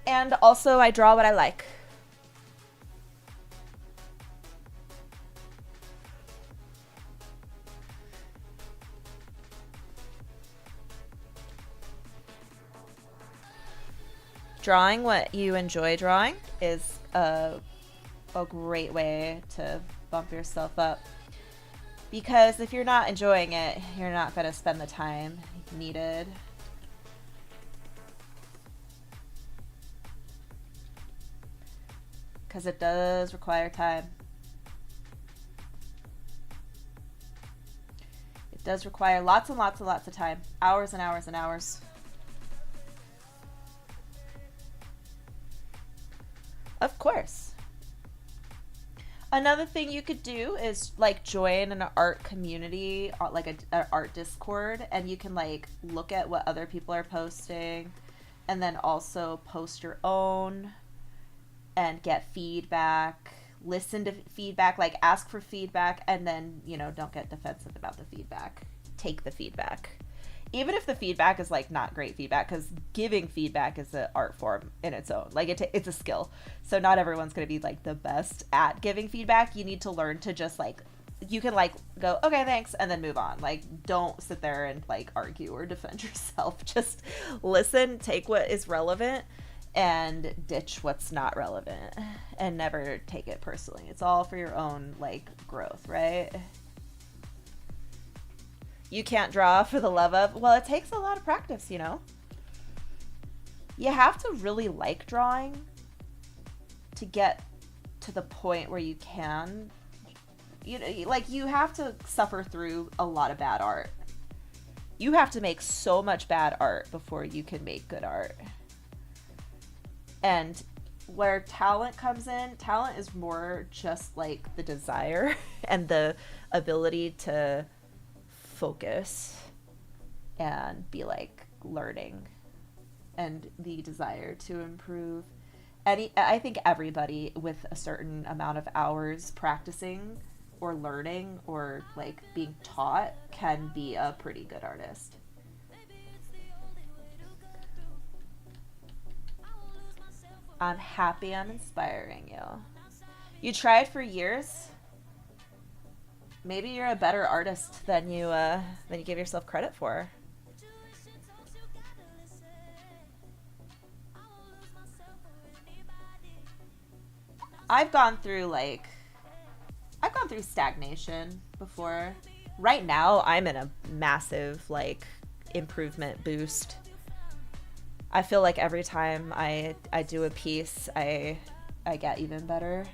And also I draw what I like. Drawing what you enjoy drawing is a great way to bump yourself up. Because if you're not enjoying it, you're not going to spend the time needed. Because it does require time. It does require lots and lots and lots of time. Hours and hours and hours. Of course. Another thing you could do is like join an art community, like an art Discord, and you can like look at what other people are posting and then also post your own and get feedback, listen to feedback, like ask for feedback, and then, you know, don't get defensive about the feedback. Take the feedback. Even if the feedback is like not great feedback, because giving feedback is an art form in its own. Like it's a skill. So not everyone's going to be like the best at giving feedback. You need to learn to just like, you can like go, okay, thanks, and then move on. Like don't sit there and like argue or defend yourself. Just listen, take what is relevant and ditch what's not relevant, and never take it personally. It's all for your own like growth, right? You can't draw for the love of, well, it takes a lot of practice, you know? You have to really like drawing to get to the point where you can, you know, like you have to suffer through a lot of bad art. You have to make so much bad art before you can make good art. And where talent comes in, talent is more just like the desire and the ability to focus and be like learning and the desire to improve. I think everybody with a certain amount of hours practicing or learning or like being taught can be a pretty good artist. I'm happy I'm inspiring you. You tried for years. Maybe you're a better artist than you give yourself credit for. I've gone through stagnation before. Right now, I'm in a massive like improvement boost. I feel like every time I do a piece, I get even better.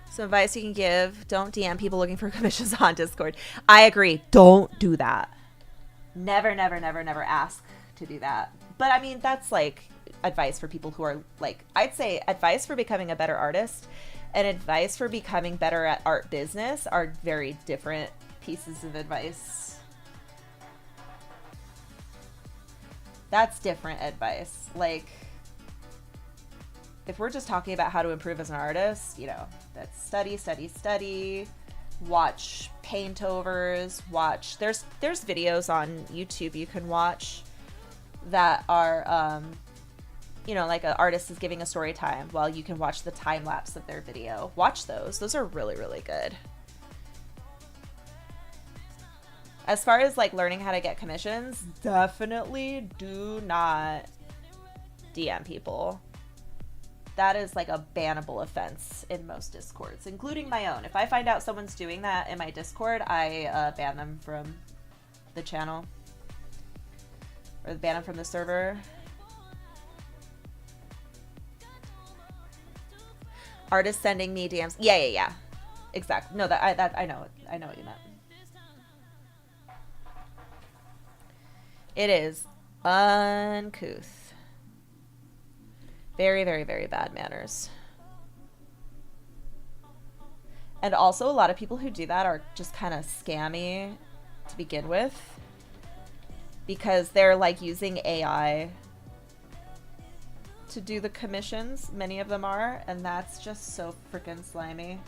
Some advice you can give: don't DM people looking for commissions on Discord. I agree. Don't do that. Never, never, never, never ask to do that. But I mean, that's like advice for people who are like, I'd say advice for becoming a better artist and advice for becoming better at art business are very different pieces of advice. That's different advice. Like, if we're just talking about how to improve as an artist, you know, that's study, study, study, watch paint overs, watch, there's videos on YouTube you can watch that are, you know, like an artist is giving a story time while you can watch the time lapse of their video. Watch those. Those are really, really good. As far as like learning how to get commissions, definitely do not DM people. That is like a bannable offense in most Discords, including my own. If I find out someone's doing that in my Discord, I ban them from the channel. Or ban them from the server. Artists sending me DMs. Yeah. Exactly. No, I know what you meant. It is uncouth. Very, very, very bad manners. And also, a lot of people who do that are just kind of scammy to begin with. Because they're like using AI to do the commissions. Many of them are. And that's just so freaking slimy.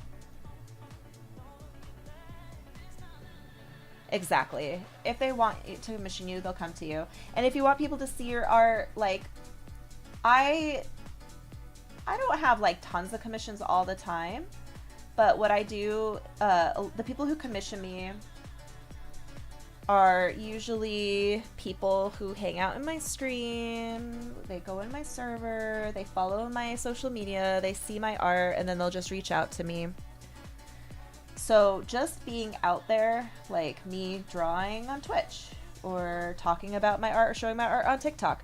Exactly. If they want to commission you, they'll come to you. And if you want people to see your art, like, I don't have like tons of commissions all the time, but what I do, the people who commission me are usually people who hang out in my stream, they go in my server, they follow my social media, they see my art, and then they'll just reach out to me. So just being out there, like me drawing on Twitch or talking about my art or showing my art on TikTok,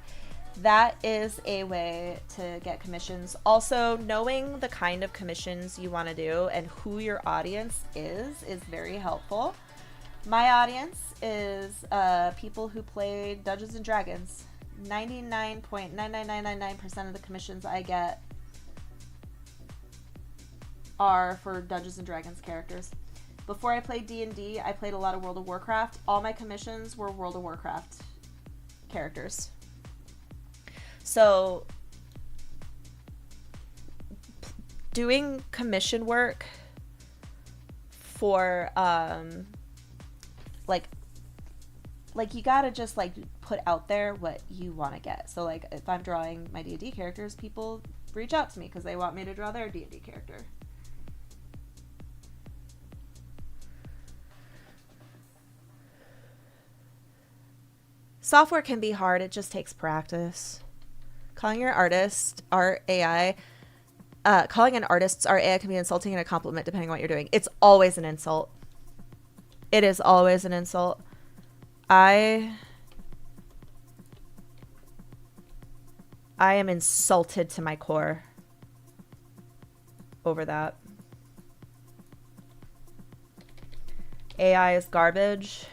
that is a way to get commissions. Also, knowing the kind of commissions you want to do and who your audience is very helpful. My audience is people who play Dungeons and Dragons. 99.99999% of the commissions I get are for Dungeons and Dragons characters. Before I played D&D, I played a lot of World of Warcraft. All my commissions were World of Warcraft characters. So, doing commission work for, like you gotta just, like, put out there what you want to get. So, like, if I'm drawing my D&D characters, people reach out to me because they want me to draw their D&D character. Software can be hard. It just takes practice. Calling your artist art AI, calling an artist's art AI can be insulting and a compliment depending on what you're doing. It's always an insult. It is always an insult. I am insulted to my core over that. AI is garbage.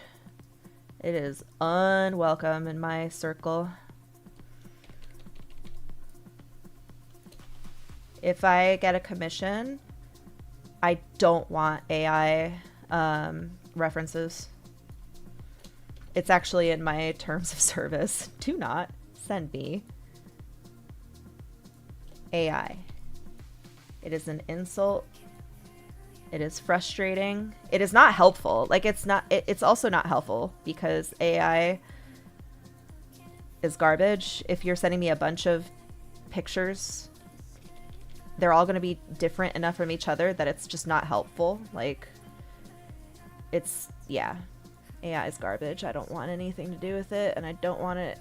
It is unwelcome in my circle. If I get a commission I don't want AI references. It's actually in my terms of service. Do not send me AI. It is an insult. It is frustrating. It is not helpful. Like, it's also not helpful because AI is garbage. If you're sending me a bunch of pictures, they're all going to be different enough from each other that it's just not helpful. Like, yeah. AI is garbage. I don't want anything to do with it, and I don't want it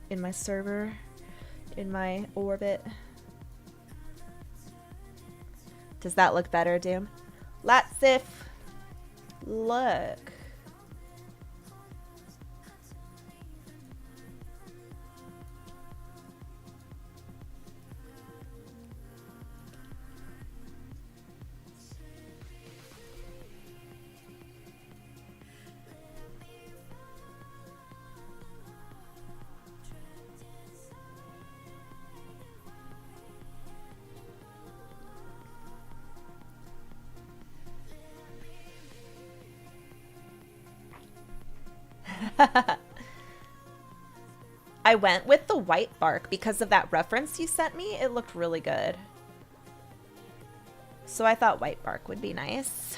in my server, in my orbit. Does that look better, Doom? Latsif, look. I went with the white bark because of that reference you sent me. It looked really good. So I thought white bark would be nice.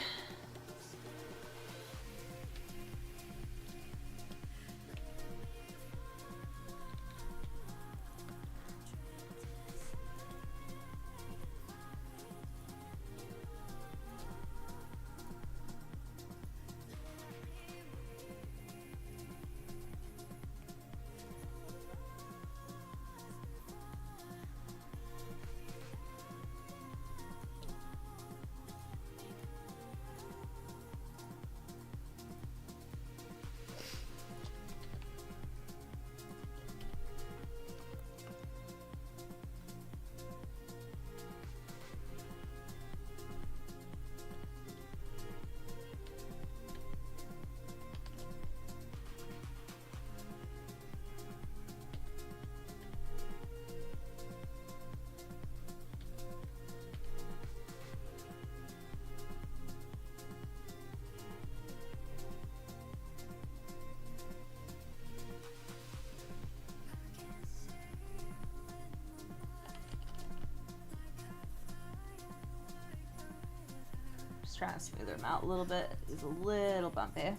Trying to smooth them out a little bit. It's a little bumpy.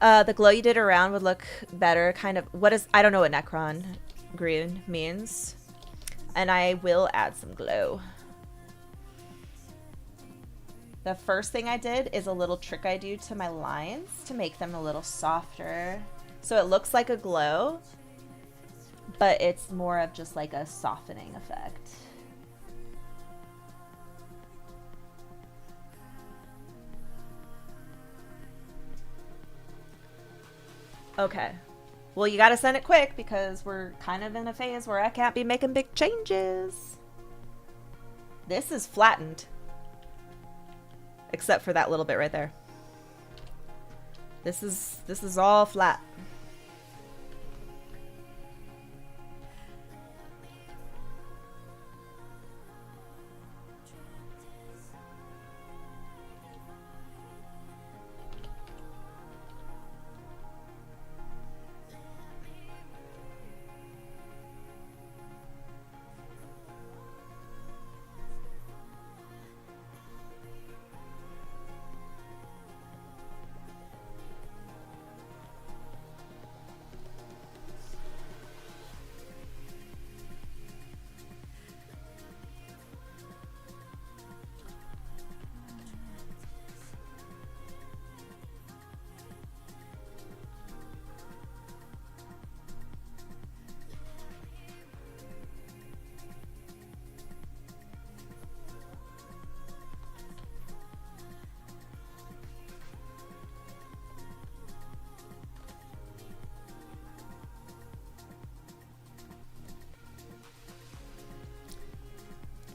The glow you did around would look better. Kind of. I don't know what Necron green means. And I will add some glow. The first thing I did is a little trick I do to my lines to make them a little softer. So it looks like a glow, but it's more of just like a softening effect. Okay. Well, you gotta send it quick because we're kind of in a phase where I can't be making big changes. This is flattened. Except for that little bit right there. This is all flat.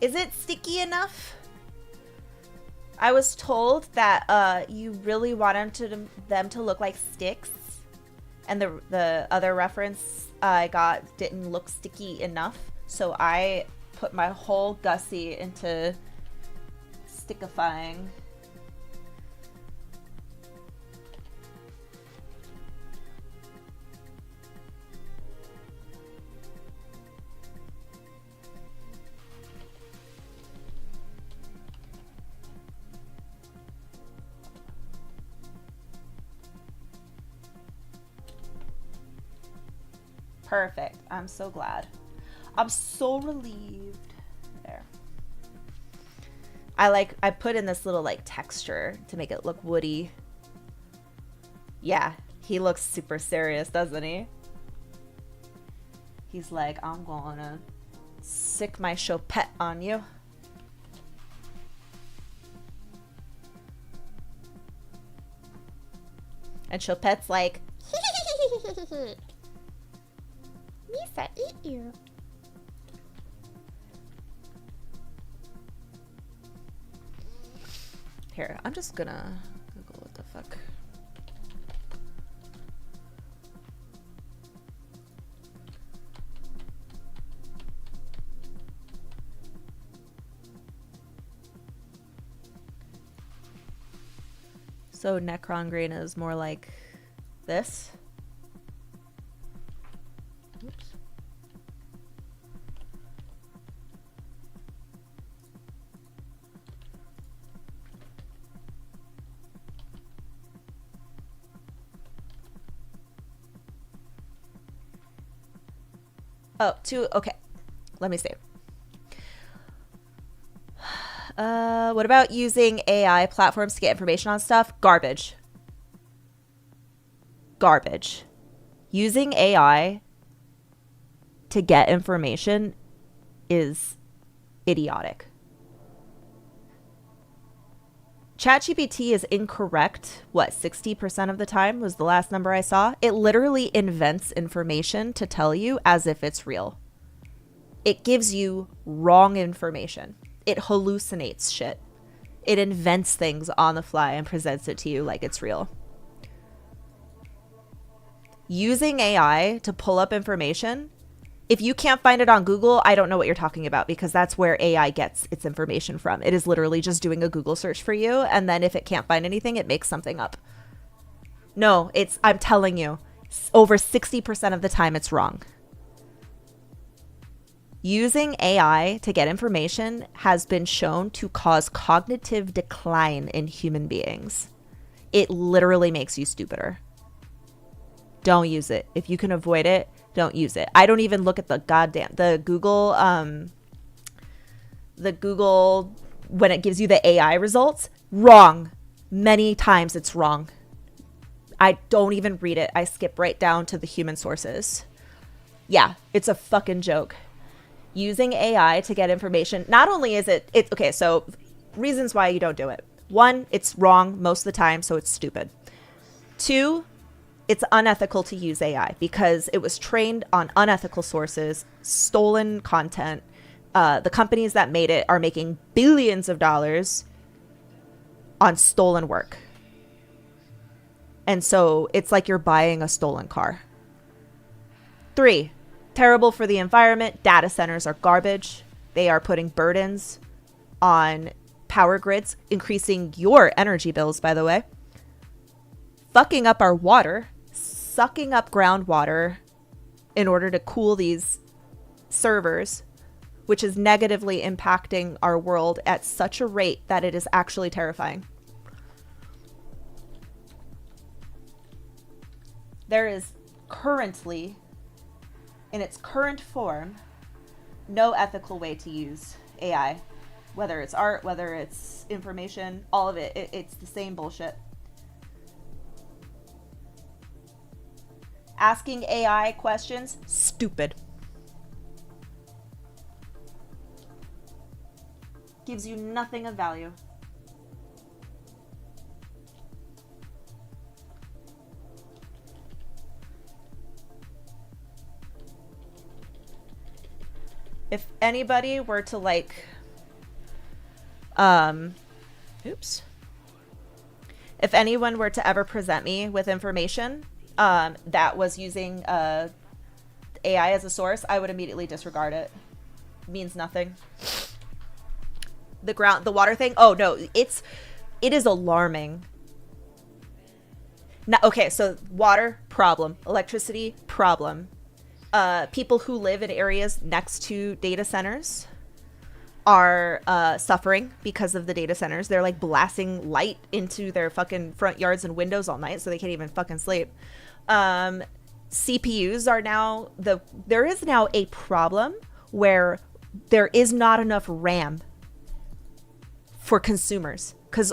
Is it sticky enough? I was told that you really wanted them to look like sticks, and the other reference I got didn't look sticky enough, so I put my whole Gussie into stickifying. Perfect. I'm so glad. I'm so relieved. There. I put in this little like texture to make it look woody. Yeah, he looks super serious, doesn't he? He's like, I'm gonna sick my Chopette on you. And Chopette's like, Misa, eat you. Here, I'm just gonna Google what the fuck. So Necron Green is more like this. Oops. Oh, okay. Let me see. What about using AI platforms to get information on stuff? Garbage. Garbage. Using AI to get information is idiotic. ChatGPT is incorrect, 60% of the time was the last number I saw. It literally invents information to tell you as if it's real. It gives you wrong information. It hallucinates shit. It invents things on the fly and presents it to you like it's real. Using AI to pull up information, if you can't find it on Google, I don't know what you're talking about, because that's where AI gets its information from. It is literally just doing a Google search for you, and then if it can't find anything, it makes something up. No, I'm telling you, over 60% of the time it's wrong. Using AI to get information has been shown to cause cognitive decline in human beings. It literally makes you stupider. Don't use it. If you can avoid it, don't use it. I don't even look at the Google when it gives you the AI results. Wrong. Many times it's wrong. I don't even read it. I skip right down to the human sources. Yeah, it's a fucking joke. Using AI to get information, not only is it's okay, so reasons why you don't do it. 1, it's wrong most of the time, so it's stupid. 2, it's unethical to use AI because it was trained on unethical sources, stolen content. The companies that made it are making billions of dollars on stolen work. And so it's like you're buying a stolen car. 3, terrible for the environment. Data centers are garbage. They are putting burdens on power grids, increasing your energy bills, by the way. Fucking up our water, sucking up groundwater in order to cool these servers, which is negatively impacting our world at such a rate that it is actually terrifying. There is currently, in its current form, no ethical way to use AI. Whether it's art, whether it's information, all of it, it's the same bullshit. Asking AI questions, stupid. Gives you nothing of value. If anybody were to if anyone were to ever present me with information, that was using AI as a source, I would immediately disregard it. Means nothing. The water thing. Oh no, it is alarming. Now, okay, so water problem, electricity problem. People who live in areas next to data centers are suffering because of the data centers. They're like blasting light into their fucking front yards and windows all night, so they can't even fucking sleep. CPUs are now there is now a problem where there is not enough RAM for consumers, because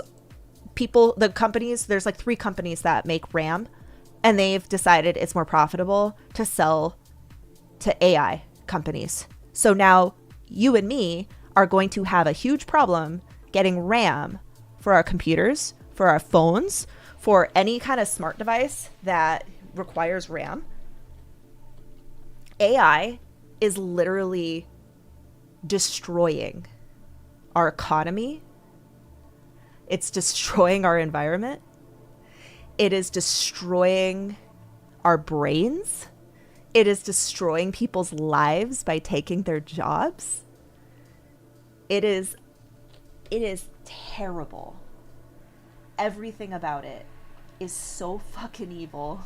the companies, there's like 3 companies that make RAM, and they've decided it's more profitable to sell to AI companies. So now you and me are going to have a huge problem getting RAM for our computers, for our phones, for any kind of smart device that requires RAM. AI is literally destroying our economy. It's destroying our environment. It is destroying our brains. It is destroying people's lives by taking their jobs. It is terrible. Everything about it is so fucking evil.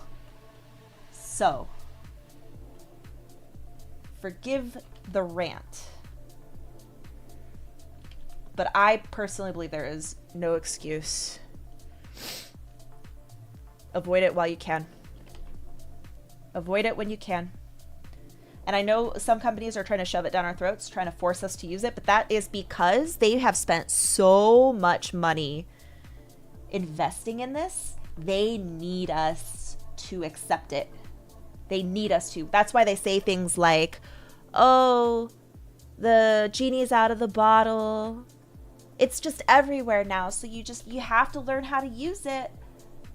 So, forgive the rant. But I personally believe there is no excuse. Avoid it while you can. Avoid it when you can. And I know some companies are trying to shove it down our throats, trying to force us to use it, but that is because they have spent so much money investing in this. They need us to accept it. They need us to. That's why they say things like, oh, the genie's out of the bottle. It's just everywhere now, so you have to learn how to use it.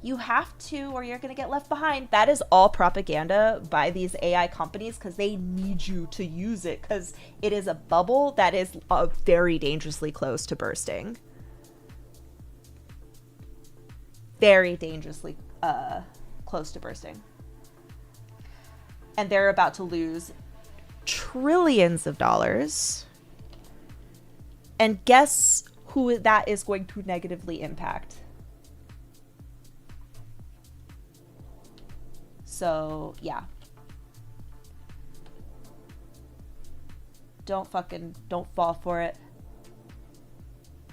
You have to, or you're going to get left behind. That is all propaganda by these AI companies, because they need you to use it, because it is a bubble that is very dangerously close to bursting. Very dangerously close to bursting. And they're about to lose trillions of dollars. And guess who that is going to negatively impact? So, yeah. Don't fall for it.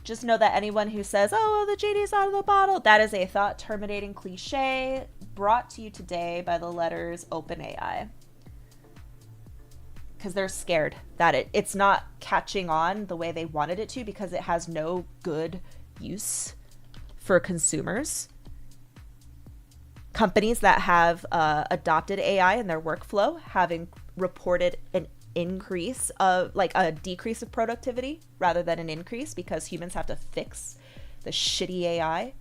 Just know that anyone who says, oh, well, the genie's out of the bottle, that is a thought-terminating cliche brought to you today by the letters OpenAI. Because they're scared that it's not catching on the way they wanted it to, because it has no good use for consumers. Companies that have adopted AI in their workflow having reported an increase of, like, a decrease of productivity rather than an increase, because humans have to fix the shitty AI.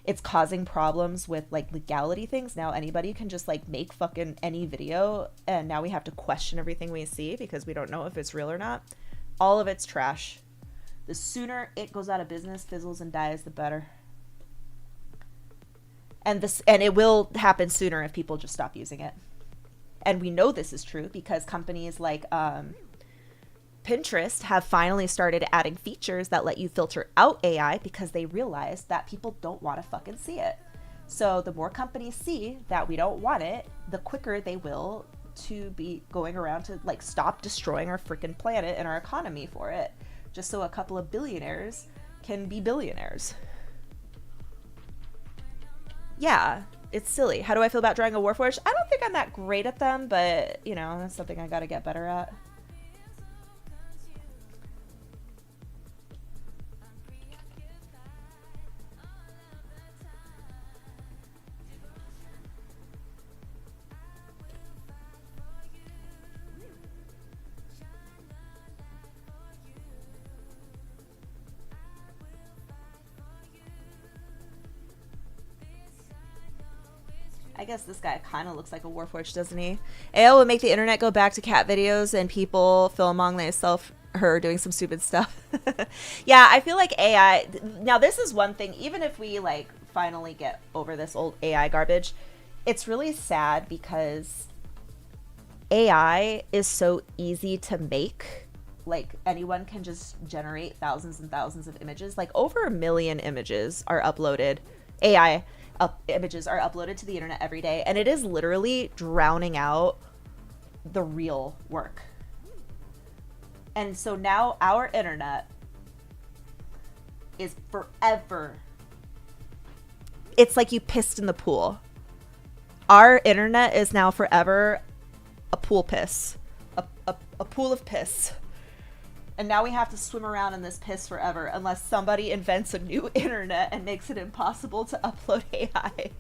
It's causing problems with, like, legality things. Now anybody can just, like, make fucking any video, and now we have to question everything we see because we don't know if it's real or not. All of it's trash. The sooner it goes out of business, fizzles and dies, the better. And it will happen sooner if people just stop using it. And we know this is true because companies like Pinterest have finally started adding features that let you filter out AI, because they realize that people don't want to fucking see it. So the more companies see that we don't want it, the quicker they will to be going around to, like, stop destroying our freaking planet and our economy for it, just so a couple of billionaires can be billionaires. Yeah, it's silly. How do I feel about drawing a Warforged? I don't think I'm that great at them, but, you know, that's something I gotta get better at. I guess this guy kind of looks like a Warforged, doesn't he? AL would make the internet go back to cat videos and people filming themselves her doing some stupid stuff. Yeah, I feel like AI... Now, this is one thing. Even if we, like, finally get over this old AI garbage, it's really sad because AI is so easy to make. Like anyone can just generate thousands and thousands of images. Like over 1 million images are uploaded. Images are uploaded to the internet every day, and it is literally drowning out the real work. And so now our internet is forever. It's like you pissed in the pool. Our internet is now forever a pool piss. A pool of piss. And now we have to swim around in this piss forever unless somebody invents a new internet and makes it impossible to upload AI.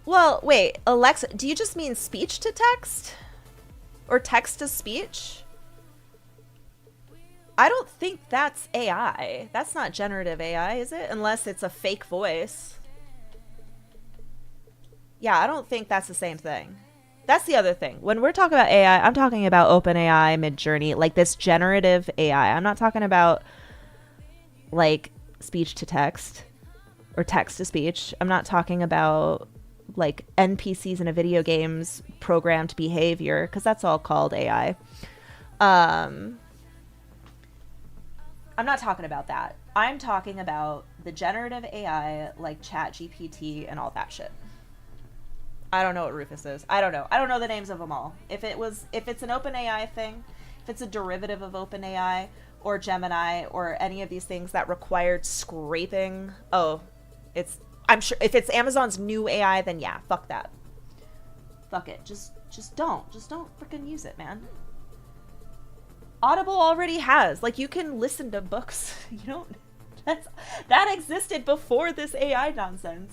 Well, wait, Alexa, do you just mean speech to text? Or text to speech? I don't think that's AI. That's not generative AI, is it? Unless it's a fake voice. Yeah, I don't think that's the same thing. That's the other thing. When we're talking about AI, I'm talking about OpenAI, Midjourney, like this generative AI. I'm not talking about like speech to text or text to speech. I'm not talking about like NPCs in a video game's programmed behavior, because that's all called AI. I'm not talking about that. I'm talking about the generative AI like ChatGPT and all that shit. I don't know what Rufus is. I don't know. I don't know the names of them all. If it's an OpenAI thing, if it's a derivative of OpenAI or Gemini or any of these things that required scraping, I'm sure if it's Amazon's new AI, then yeah, fuck that. Fuck it. Just don't freaking use it, man. Audible already has. Like, you can listen to books. You don't... That existed before this AI nonsense.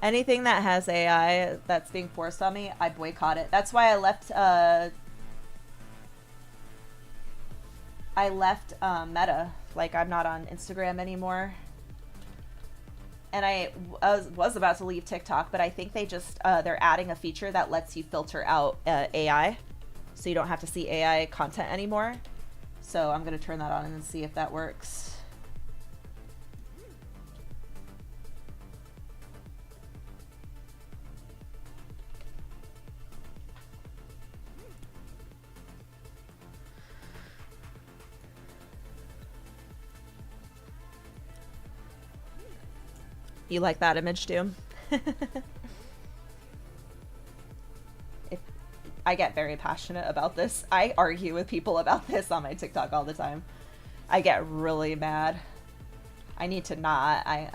Anything that has AI that's being forced on me, I boycott it. That's why I left Meta. Like, I'm not on Instagram anymore. And I was about to leave TikTok, but I think they just they're adding a feature that lets you filter out AI, so you don't have to see AI content anymore. So I'm gonna turn that on and see if that works. You like that image, Doom? I get very passionate about this. I argue with people about this on my TikTok all the time. I get really mad. I need to not. I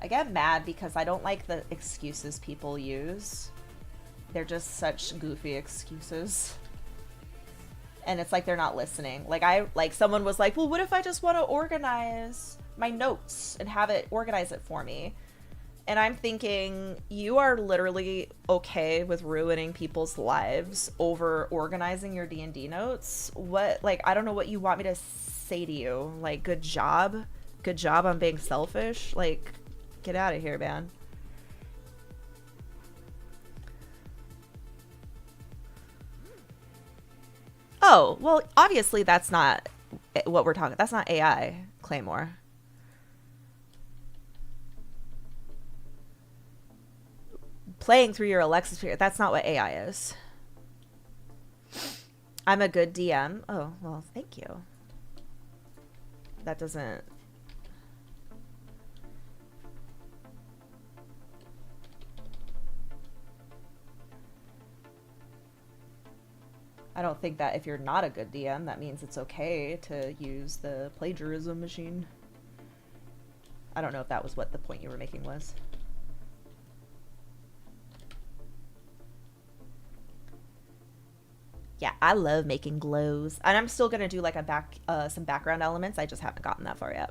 get mad because I don't like the excuses people use. They're just such goofy excuses. And it's like they're not listening. Like someone was like, well, what if I just want to organize my notes and have it organize it for me? And I'm thinking, you are literally okay with ruining people's lives over organizing your D&D notes? What, like, I don't know what you want me to say to you. Like, good job? Good job on being selfish? Like, get out of here, man. Oh, well, obviously that's not what we're talking. That's not AI, Claymore. Playing through your Alexa Sphere, that's not what AI is. I'm a good DM. Oh, well, thank you. That doesn't... I don't think that if you're not a good DM, that means it's okay to use the plagiarism machine. I don't know if that was what the point you were making was. Yeah, I love making glows. And I'm still going to do like some background elements. I just haven't gotten that far yet.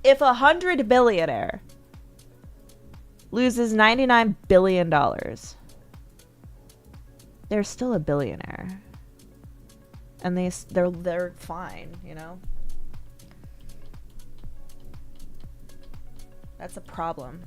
If a 100 billionaire loses $99 billion, they're still a billionaire. And they're fine, you know? That's a problem.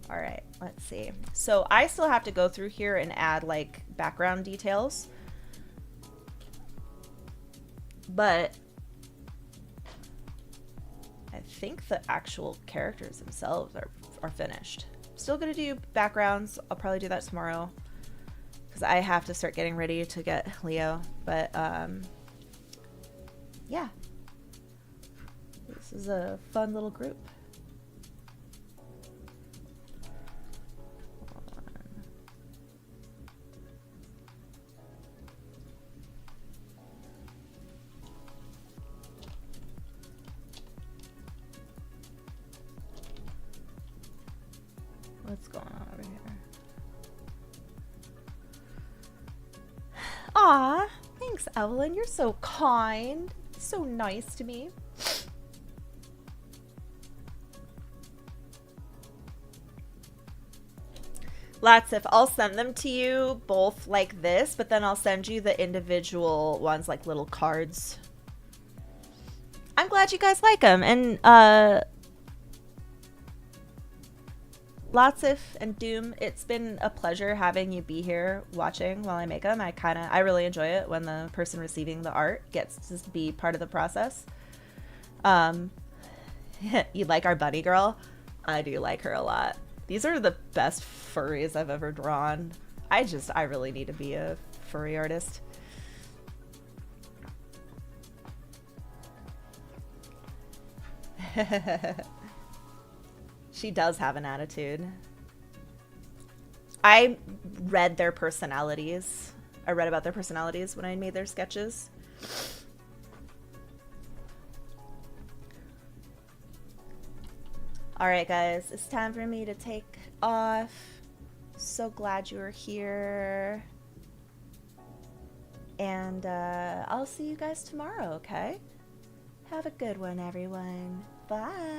All right, let's see. So I still have to go through here and add like background details. But I think the actual characters themselves are finished. Still gonna do backgrounds. I'll probably do that tomorrow because I have to start getting ready to get Leo. But yeah, this is a fun little group. What's going on over here? Aw, thanks, Evelyn. You're so kind. So nice to me. Latsif, I'll send them to you both like this, but then I'll send you the individual ones like little cards. I'm glad you guys like them. And Latsif and Doom, it's been a pleasure having you be here watching while I make them. I really enjoy it when the person receiving the art gets to be part of the process. You like our bunny girl? I do like her a lot. These are the best furries I've ever drawn. I really need to be a furry artist. She does have an attitude. I read their personalities. I read about their personalities when I made their sketches. Alright guys, it's time for me to take off. So glad you were here. And I'll see you guys tomorrow, okay? Have a good one, everyone. Bye.